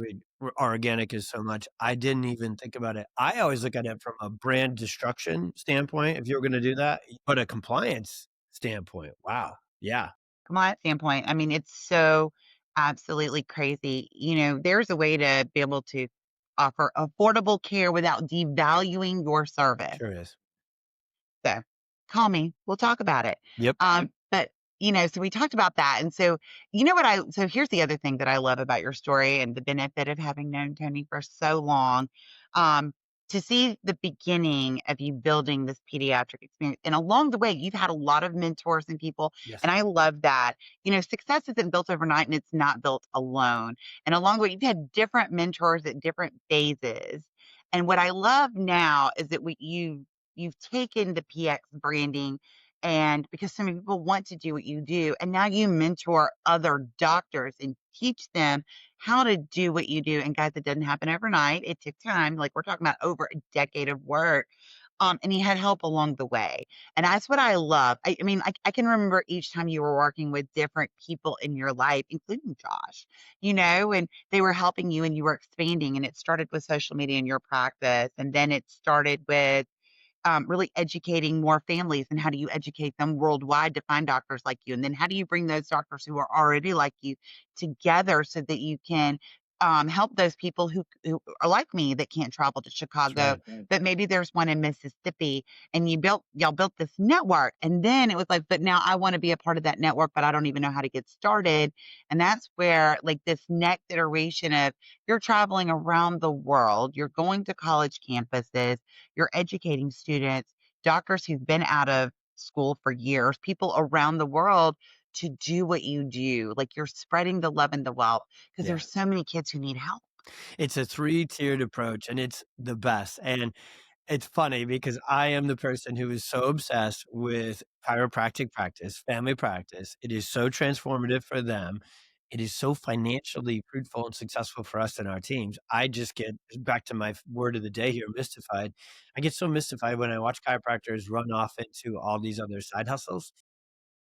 [SPEAKER 2] our organic is so much. I didn't even think about it. I always look at it from a brand destruction standpoint, if you were gonna do that, but a compliance standpoint, wow. Yeah.
[SPEAKER 1] Compliance standpoint, I mean, it's so absolutely crazy. There's a way to be able to offer affordable care without devaluing your service.
[SPEAKER 2] Sure is.
[SPEAKER 1] So call me. We'll talk about it.
[SPEAKER 2] Yep.
[SPEAKER 1] But so we talked about that. And so, so here's the other thing that I love about your story and the benefit of having known Tony for so long. Um, to see the beginning of you building this pediatric experience. And along the way, you've had a lot of mentors and people.
[SPEAKER 2] Yes.
[SPEAKER 1] And I love that. Success isn't built overnight and it's not built alone. And along the way, you've had different mentors at different phases. And what I love now is that you've taken the PX branding and because so many people want to do what you do, and now you mentor other doctors and teach them how to do what you do. And guys, it didn't happen overnight. It took time. Like we're talking about over a decade of work. And he had help along the way. And that's what I love. I mean, I can remember each time you were working with different people in your life, including Josh, and they were helping you and you were expanding. And it started with social media in your practice. And then it started with really educating more families and how do you educate them worldwide to find doctors like you? And then how do you bring those doctors who are already like you together so that you can help those people who are like me that can't travel to
[SPEAKER 2] That's
[SPEAKER 1] Chicago,
[SPEAKER 2] right.
[SPEAKER 1] but maybe there's one in Mississippi, and y'all built this network. And then it was like, but now I want to be a part of that network, but I don't even know how to get started. And that's where like this next iteration of you're traveling around the world, you're going to college campuses, you're educating students, doctors who've been out of school for years, people around the world to do what you do. Like you're spreading the love and the wealth because
[SPEAKER 2] Yeah.
[SPEAKER 1] there's so many kids who need help.
[SPEAKER 2] It's a three-tiered approach, and it's the best, and it's funny because I am the person who is so obsessed with chiropractic practice, family practice. It is so transformative for them. It is so financially fruitful and successful for us and our teams. I just get back to my word of the day here, mystified. I get so mystified when I watch chiropractors run off into all these other side hustles.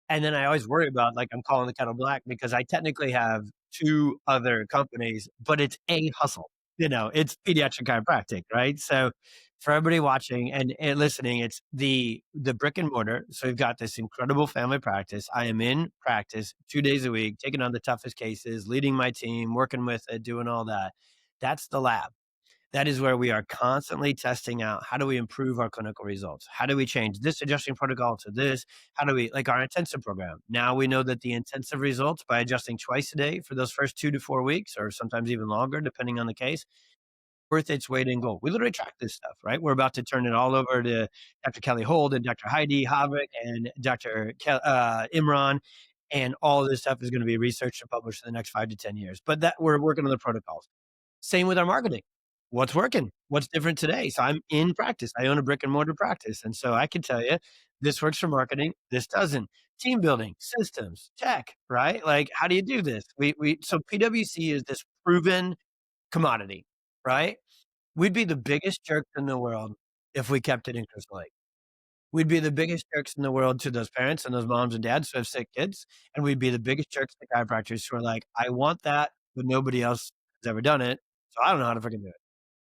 [SPEAKER 2] And then I always worry about, like, I'm calling the kettle black because I technically have 2 other companies, but it's a hustle, it's pediatric chiropractic, right? So, for everybody watching and listening, it's the brick and mortar. So we've got this incredible family practice. I am in practice 2 days a week, taking on the toughest cases, leading my team, working with it, doing all that. That's the lab. That is where we are constantly testing out how do we improve our clinical results? How do we change this adjusting protocol to this? How do we, like our intensive program? Now we know that the intensive results by adjusting twice a day for those first 2 to 4 weeks, or sometimes even longer, depending on the case, worth its weight in gold. We literally track this stuff, right? We're about to turn it all over to Dr. Kelly Hold and Dr. Heidi Havik and Dr. Imran. And all of this stuff is going to be researched and published in the next 5 to 10 years. But that we're working on the protocols. Same with our marketing. What's working? What's different today? So I'm in practice. I own a brick and mortar practice. And so I can tell you this works for marketing, this doesn't. Team building, systems, tech, right? Like, how do you do this? So PWC is this proven commodity, right? We'd be the biggest jerks in the world if we kept it in Crystal Lake. We'd be the biggest jerks in the world to those parents and those moms and dads who have sick kids. And we'd be the biggest jerks to chiropractors who are like, I want that, but nobody else has ever done it. So I don't know how to freaking do it.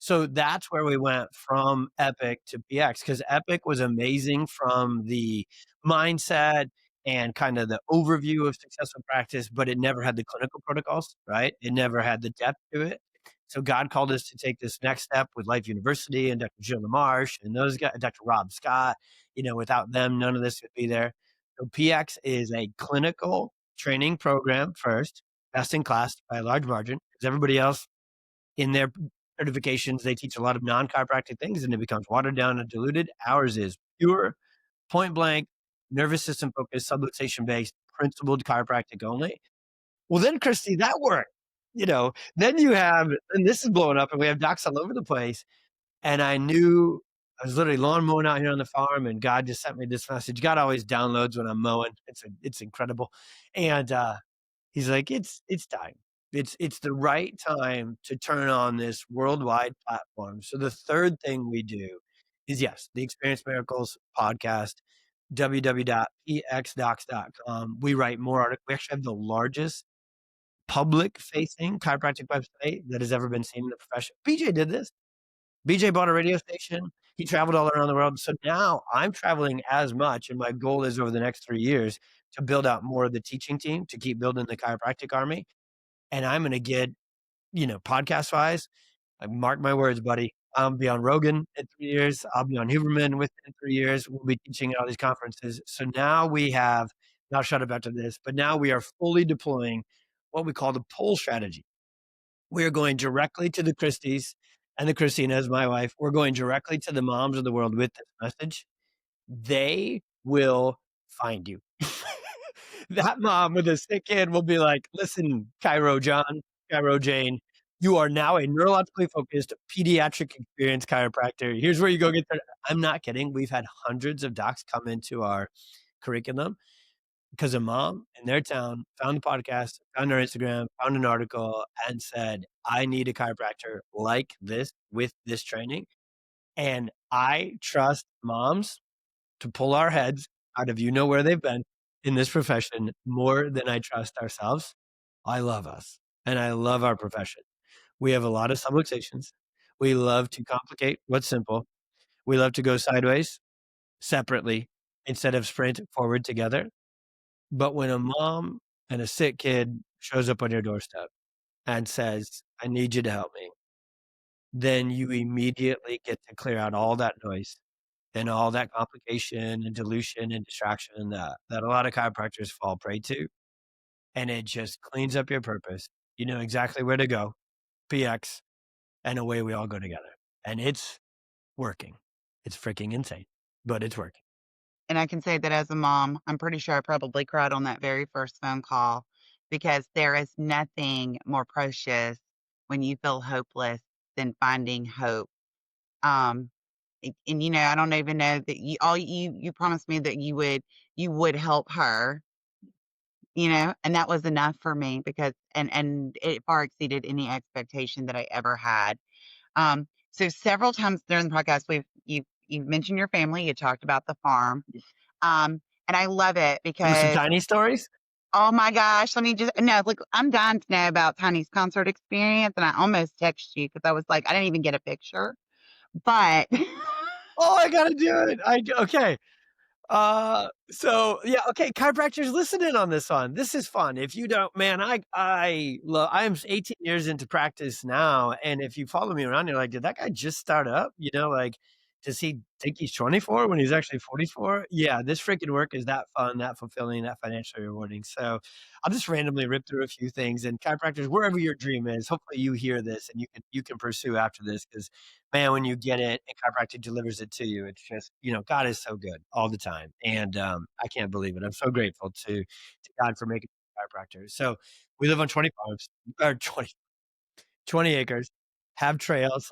[SPEAKER 2] So that's where we went from Epic to PX because Epic was amazing from the mindset and kind of the overview of successful practice, but it never had the clinical protocols, right? It never had the depth to it. So God called us to take this next step with Life University and Dr. Jill LaMarche and those guys, Dr. Rob Scott. Without them, none of this would be there. So PX is a clinical training program first, best in class by a large margin, because everybody else in their certifications, they teach a lot of non-chiropractic things and it becomes watered down and diluted. Ours is pure, point blank, nervous system focused, subluxation based, principled chiropractic only. Well, then, Christy, that worked. Then you have, and this is blowing up, and we have docs all over the place. And I knew I was literally lawn mowing out here on the farm, and God just sent me this message. God always downloads when I'm mowing. It's incredible. And he's like, it's time. It's the right time to turn on this worldwide platform. So the third thing we do is yes, the Experience Miracles podcast, www.pxdocs.com. We write more articles. We actually have the largest public facing chiropractic website that has ever been seen in the profession. BJ did this. BJ bought a radio station. He traveled all around the world. So now I'm traveling as much. And my goal is over the next 3 years to build out more of the teaching team to keep building the chiropractic army. And I'm going to get, podcast wise, I mark my words, buddy. I'll be on Rogan in 3 years. I'll be on Huberman within 3 years. We'll be teaching at all these conferences. So now we have, and I'll shut up after this, but now we are fully deploying what we call the pull strategy. We are going directly to the Christies and the Christinas, my wife. We're going directly to the moms of the world with this message. They will find you. That mom with a sick kid will be like, listen, Cairo John, Cairo Jane, you are now a neurologically focused pediatric experienced chiropractor. Here's where you go get there. I'm not kidding. We've had hundreds of docs come into our curriculum because a mom in their town found the podcast, found our Instagram, found an article, and said, I need a chiropractor like this with this training. And I trust moms to pull our heads out of where they've been in this profession more than I trust ourselves. I love us and I love our profession. We have a lot of subluxations. We love to complicate what's simple. We love to go sideways separately instead of sprint forward together. But when a mom and a sick kid shows up on your doorstep and says, I need you to help me." Then you immediately get to clear out all that noise and all that complication and dilution and distraction that a lot of chiropractors fall prey to, and it just cleans up your purpose. You know exactly where to go, PX, and away we all go together, and it's working. It's freaking insane, but it's working.
[SPEAKER 1] And I can say that as a mom, I'm pretty sure I probably cried on that very first phone call because there is nothing more precious when you feel hopeless than finding hope. Um, and I don't even know that you promised me that you would help her, and that was enough for me because and it far exceeded any expectation that I ever had. So several times during the podcast, you've mentioned your family, you talked about the farm, and I love it
[SPEAKER 2] Give us some
[SPEAKER 1] because,
[SPEAKER 2] tiny stories?
[SPEAKER 1] oh my gosh, let me just no, look, I'm dying to know about Tiny's concert experience, and I almost texted you because I was like, I didn't even get a picture, but
[SPEAKER 2] Oh, I gotta do it. Okay. So yeah, okay, chiropractors, listen in on this one. This is fun. If you don't, man, I'm 18 years into practice now, and if you follow me around, you're like, did that guy just start up? Like, does he think he's 24 when he's actually 44? Yeah, this freaking work is that fun, that fulfilling, that financially rewarding. So I'll just randomly rip through a few things. And chiropractors, wherever your dream is, hopefully you hear this and you can pursue after this because man, when you get it and chiropractic delivers it to you, it's just, God is so good all the time. And I can't believe it. I'm so grateful to God for making me a chiropractor. So we live on 20 farms or 20 acres, have trails.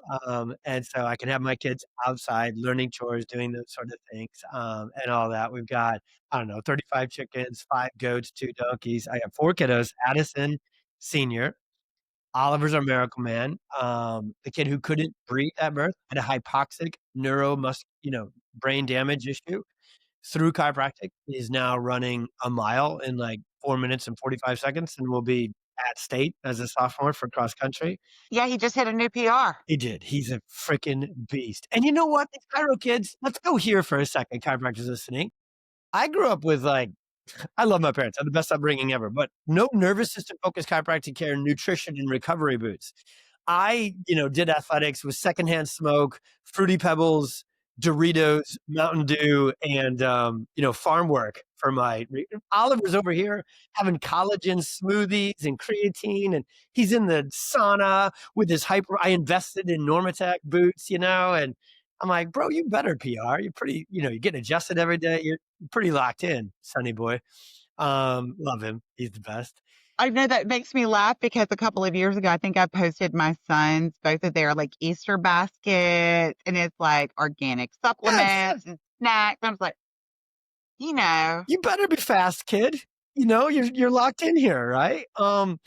[SPEAKER 2] And so I can have my kids outside learning chores, doing those sort of things, and all that. We've got, I don't know, 35 chickens, 5 goats, 2 donkeys. I have 4 kiddos, Addison, senior, Oliver's our miracle man. The kid who couldn't breathe at birth had a hypoxic brain damage issue. Through chiropractic, is now running a mile in like 4 minutes and 45 seconds and will be at state as a sophomore for cross country.
[SPEAKER 1] yeah, he just hit a new PR.
[SPEAKER 2] He did. He's a freaking beast. And you know what? These chiro kids, let's go here for a second, chiropractors listening. I grew up with I love my parents. I had the best upbringing ever, but no nervous system focused chiropractic care, nutrition, and recovery boots. Did athletics with secondhand smoke, fruity pebbles, Doritos, Mountain Dew, and farm work for Oliver's over here having collagen smoothies and creatine, and he's in the sauna with his hyper. I invested in Normatec boots, and I'm like, bro, you better PR. You're pretty, you're getting adjusted every day. You're pretty locked in, Sonny boy. Love him. He's the best.
[SPEAKER 1] I know that makes me laugh because a couple of years ago, I think I posted my sons, both of their like Easter baskets, and it's like organic
[SPEAKER 2] Yes,
[SPEAKER 1] supplements and snacks. I was like, you know,
[SPEAKER 2] you better be fast, kid. You're locked in here, right? And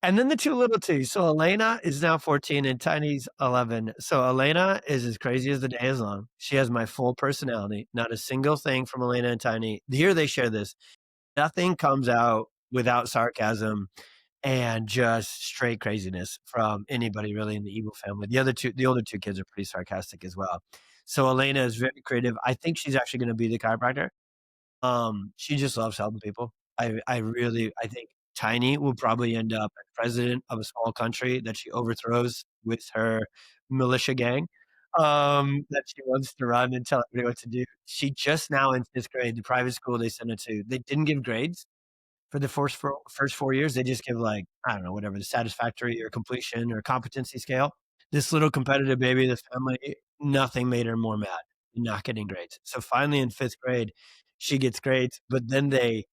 [SPEAKER 2] then the two little two. So Elena is now 14 and Tiny's 11. So Elena is as crazy as the day is long. She has my full personality. Not a single thing from Elena and Tiny. Here they share this. Nothing comes out without sarcasm and just straight craziness from anybody really in the Ebel family. The older two kids are pretty sarcastic as well. So Elena is very creative. I think she's actually going to be the chiropractor. She just loves helping people. I think Tiny will probably end up as president of a small country that she overthrows with her militia gang, that she wants to run and tell everybody what to do. She just now in 5th grade, the private school they sent her to, they didn't give grades for the first 4 years. They just give like, I don't know, whatever, the satisfactory or completion or competency scale. This little competitive baby, this family, nothing made her more mad than not getting grades. So finally in 5th grade, she gets grades, but then they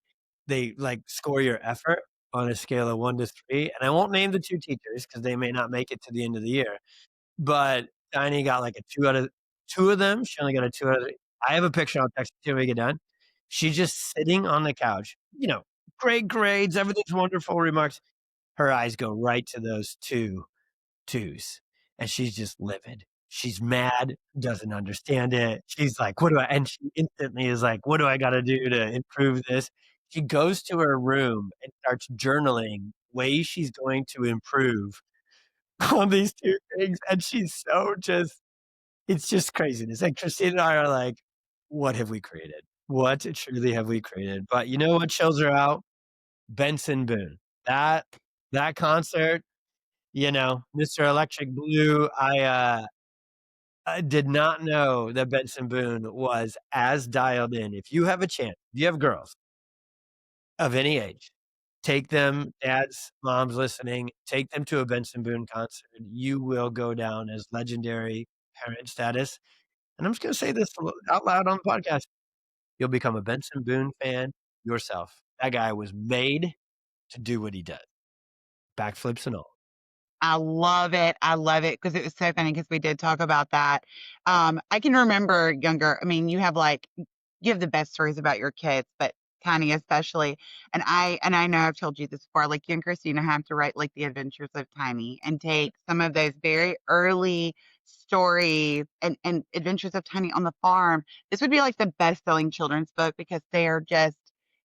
[SPEAKER 2] like score your effort on a scale of 1 to 3. And I won't name the 2 teachers because they may not make it to the end of the year. But Tiny got like a 2 out of 2 of them. She only got a 2 out of I have a picture. I'll text it to you when we get done. She's just sitting on the couch, great grades, everything's wonderful remarks. Her eyes go right to those 2 twos, and she's just livid. She's mad, doesn't understand it. She's like, "What do I?" And she instantly is like, "What do I got to do to improve this?" She goes to her room and starts journaling ways she's going to improve on these 2 things, and she's so just it's just craziness. And Christine and I are like, "What have we created? What truly have we created?" But you know what shows her out? Benson Boone. That that concert Mr. Electric Blue, I did not know that Benson Boone was as dialed in. If you have a chance, if you have girls of any age, take them, dads, moms listening, take them to a Benson Boone concert. You will go down as legendary parent status, and I'm just gonna say this out loud on the podcast. You'll become a Benson Boone fan yourself. That guy was made to do what he does, backflips and all.
[SPEAKER 1] I love it. I love it because it was so funny because we did talk about that. I can remember younger. I mean, you have the best stories about your kids, but Tiny especially. And I know I've told you this before. Like you and Christina have to write like the Adventures of Tiny and take some of those very early stories and Adventures of Tiny on the farm. This would be like the best selling children's book because they are just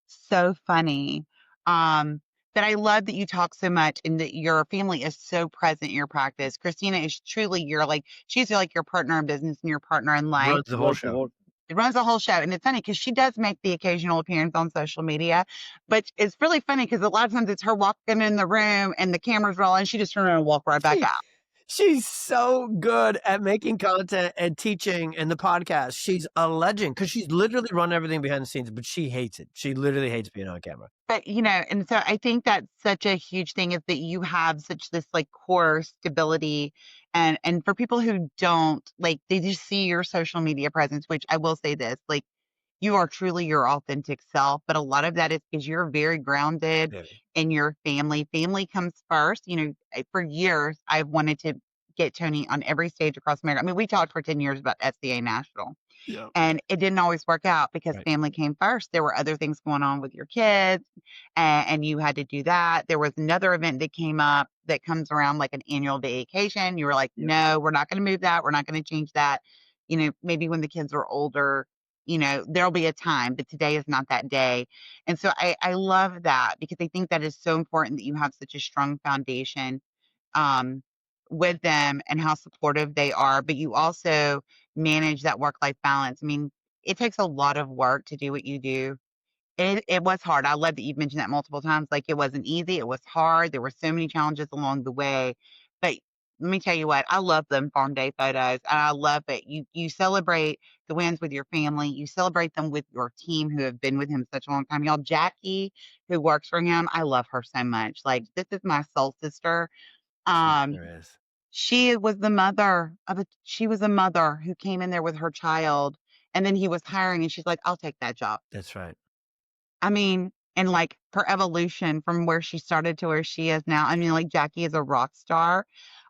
[SPEAKER 1] so funny. Um, that I love that you talk so much and that your family is so present in your practice. Christina is truly she's like your partner in business and your partner in life.
[SPEAKER 2] Runs the whole show.
[SPEAKER 1] It runs the whole show. And it's funny because she does make the occasional appearance on social media, but it's really funny because a lot of times it's her walking in the room and the camera's rolling. She just turns around and walk right back
[SPEAKER 2] She
[SPEAKER 1] out.
[SPEAKER 2] she's so good at making content and teaching and the podcast. She's a legend because she's literally run everything behind the scenes, but she hates it. She literally hates being on camera.
[SPEAKER 1] But, and so I think that's such a huge thing is that you have such this like core stability and for people who don't like they just see your social media presence, which I will say this, like you are truly your authentic self, but a lot of that is because you're very grounded
[SPEAKER 2] Very.
[SPEAKER 1] in your family. Family comes first. For years I've wanted to get Tony on every stage across America. I mean, we talked for 10 years about SCA National.
[SPEAKER 2] Yeah.
[SPEAKER 1] And it didn't always work out because
[SPEAKER 2] Right.
[SPEAKER 1] family came first. There were other things going on with your kids, and you had to do that. There was another event that came up that comes around like an annual vacation. You were like,
[SPEAKER 2] Yep.
[SPEAKER 1] no, we're not going to move that. We're not going to change that. Maybe when the kids are older, there'll be a time, but today is not that day. And so I love that because I think that is so important that you have such a strong foundation um, with them and how supportive they are, but you also manage that work life balance. I mean, it takes a lot of work to do what you do. It was hard. I love that you've mentioned that multiple times. Like it wasn't easy. It was hard. There were so many challenges along the way. But let me tell you what, I love them farm day photos. And I love it. You celebrate the wins with your family. You celebrate them with your team who have been with him such a long time. Y'all, Jackie, who works for him, I love her so much. Like this is my soul sister.
[SPEAKER 2] She
[SPEAKER 1] Um,
[SPEAKER 2] sure is.
[SPEAKER 1] she was a mother who came in there with her child, and then he was hiring, and she's like, "I'll take that job."
[SPEAKER 2] That's right.
[SPEAKER 1] I mean, and like her evolution from where she started to where she is now. I mean, like Jackie is a rock star.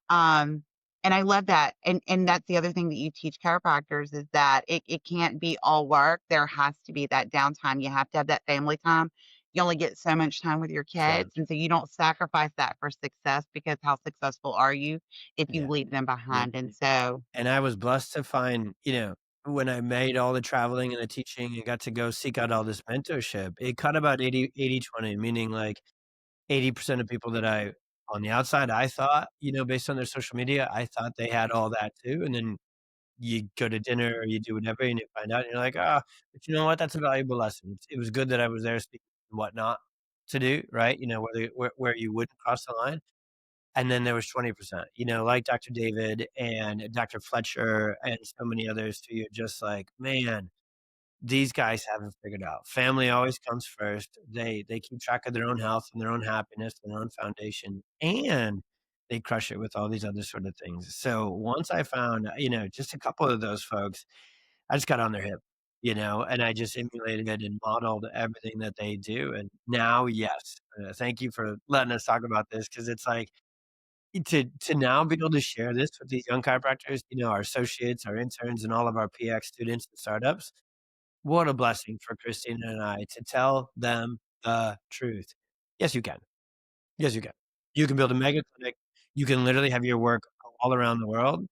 [SPEAKER 1] Um, and I love that. And that's the other thing that you teach chiropractors is that it can't be all work. There has to be that downtime. You have to have that family time. You only get so much time with your
[SPEAKER 2] That's right.
[SPEAKER 1] kids. And so you don't sacrifice that for success because how successful are you if you
[SPEAKER 2] Yeah.
[SPEAKER 1] leave them
[SPEAKER 2] Yeah.
[SPEAKER 1] behind? And so
[SPEAKER 2] And I was blessed to find, when I made all the traveling and the teaching and got to go seek out all this mentorship, it cut about 80/20, meaning like 80% of people that on the outside, I thought, based on their social media, I thought they had all that too. And then you go to dinner or you do whatever and you find out and you're like, "Ah, but you know what? That's a valuable lesson." It was good that I was there speaking what not to do, right? Where you wouldn't cross the line. And then there was 20%, like Dr. David and Dr. Fletcher and so many others too. You're just like, man, these guys haven't figured out. Family always comes first. They keep track of their own health and their own happiness and their own foundation, and they crush it with all these other sort of things. So once I found, just a couple of those folks, I just got on their hip, and I just emulated it and modeled everything that they do. And now, yes, thank you for letting us talk about this because it's like to now be able to share this with these young chiropractors, our associates, our interns, and all of our PX students and startups. What a blessing for Christina and I to tell them the truth. Yes, you can. Yes, you can. You can build a mega clinic. You can literally have your work all around the world,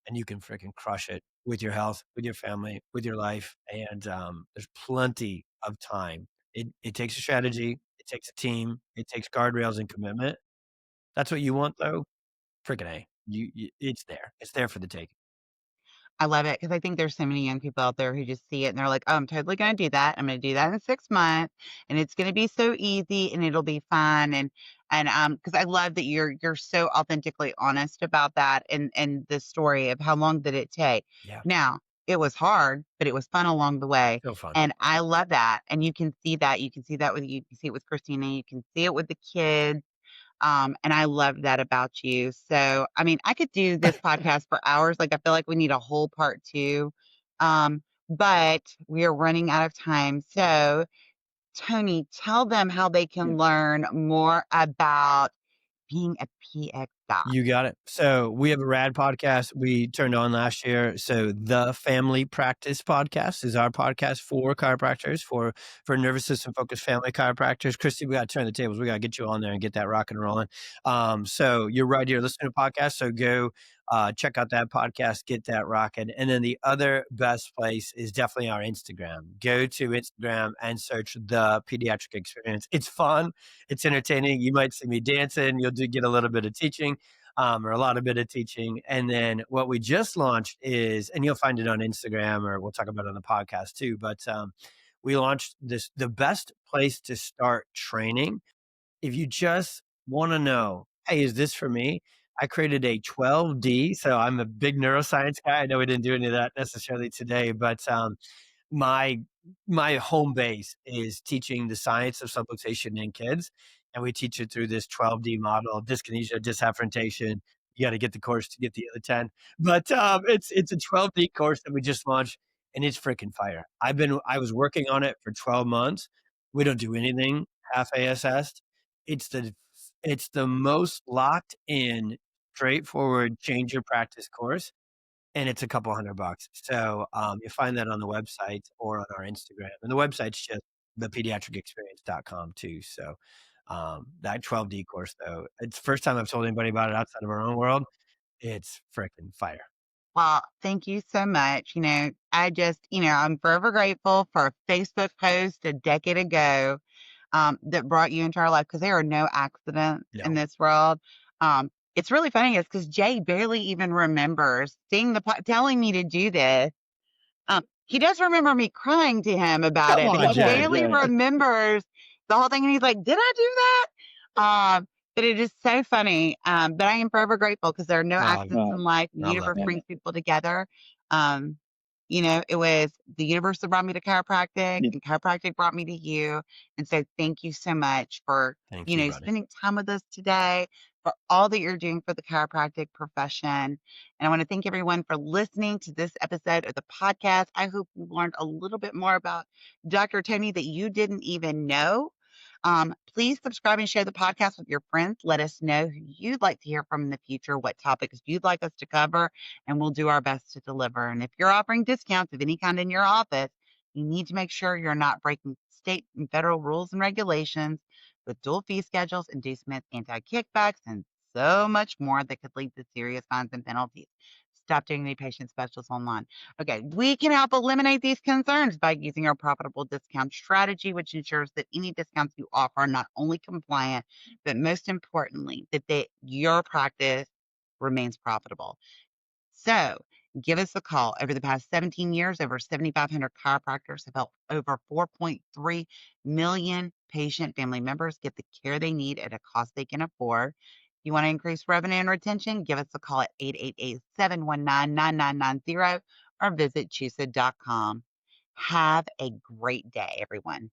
[SPEAKER 2] and you can freaking crush it with your health, with your family, with your life. And there's plenty of time. It takes a strategy. It takes a team. It takes guardrails and commitment. That's what you want, though. Freaking A. It's there. It's there for the taking.
[SPEAKER 1] I love it because I think there's so many young people out there who just see it and they're like, "Oh, I'm totally going to do that. I'm going to do that in 6 months, and it's going to be so easy, and it'll be fine." And And because I love that you're so authentically honest about that, and the story of how long did it take.
[SPEAKER 2] Yeah,
[SPEAKER 1] Now, it was hard, but it was fun along the way.
[SPEAKER 2] so fun.
[SPEAKER 1] And I love that. And you can see that. You can see that with you can see it with Christina. You can see it with the kids. And I love that about you. So, I mean, I could do this podcast for hours. Like, I feel like we need a whole part two. But we are running out of time. So, Tony, tell them how they can learn more about being a PX doc.
[SPEAKER 2] You got it. So we have a rad podcast we turned on last year. So the Family Practice Podcast is our podcast for chiropractors, for nervous system focused family chiropractors. Christy, we got to turn the tables. We got to get you on there and get that rocking and rolling. So you're right here listening to podcasts. So go check out that podcast, get that rocking. And then the other best place is definitely our Instagram. Go to Instagram and search the Pediatric Experience. It's fun. It's entertaining. You might see me dancing. You'll get a little bit of teaching, or a lot of bit of teaching. And then what we just launched is, and you'll find it on Instagram, or we'll talk about it on the podcast too. But we launched the best place to start training if you just want to know, hey, is this for me? I created a 12D. So I'm a big neuroscience guy. I know we didn't do any of that necessarily today, but my my home base is teaching the science of subluxation in kids, and we teach it through this 12D model: dyskinesia, disafferentation. You got to get the course to get the other 10, but it's a 12D course that we just launched, and it's freaking fire. I was working on it for 12 months. We don't do anything half ASS. It's the most locked in, straightforward change your practice course, and it's a couple $100. So, you'll find that on the website or on our Instagram, and the website's just thepediatricexperience.com too. So, that 12D course, though, it's the first time I've told anybody about it outside of our own world. It's freaking fire.
[SPEAKER 1] Well, thank you so much. I'm forever grateful for a Facebook post a decade ago that brought you into our life, because there are no accidents in
[SPEAKER 2] No.
[SPEAKER 1] this world. It's really funny is because Jay barely even remembers seeing telling me to do this. He does remember me crying to him about
[SPEAKER 2] Come
[SPEAKER 1] it, but
[SPEAKER 2] on,
[SPEAKER 1] he
[SPEAKER 2] Jay.
[SPEAKER 1] barely remembers the whole thing. And he's like, "Did I do that?" But it is so funny. But I am forever grateful because there are no
[SPEAKER 2] Oh,
[SPEAKER 1] accidents in life. The
[SPEAKER 2] I love
[SPEAKER 1] universe
[SPEAKER 2] it.
[SPEAKER 1] brings people together. Um, it was the universe that brought me to chiropractic, and chiropractic brought me to you. And so thank you so much for,
[SPEAKER 2] Thank you, buddy.
[SPEAKER 1] spending time with us today, for all that you're doing for the chiropractic profession. And I want to thank everyone for listening to this episode of the podcast. I hope you learned a little bit more about Dr. Tony that you didn't even know. Please subscribe and share the podcast with your friends. Let us know who you'd like to hear from in the future, what topics you'd like us to cover, and we'll do our best to deliver. And if you're offering discounts of any kind in your office, you need to make sure you're not breaking state and federal rules and regulations with dual fee schedules, inducements, anti-kickbacks, and so much more that could lead to serious fines and penalties. Stop doing any patient specials online. Okay, we can help eliminate these concerns by using our profitable discount strategy, which ensures that any discounts you offer are not only compliant, but most importantly, that your practice remains profitable. So give us a call. Over the past 17 years, over 7,500 chiropractors have helped over 4.3 million patient family members get the care they need at a cost they can afford. If you want to increase revenue and retention, give us a call at 888-719-9990 or visit chusa.com. Have a great day, everyone.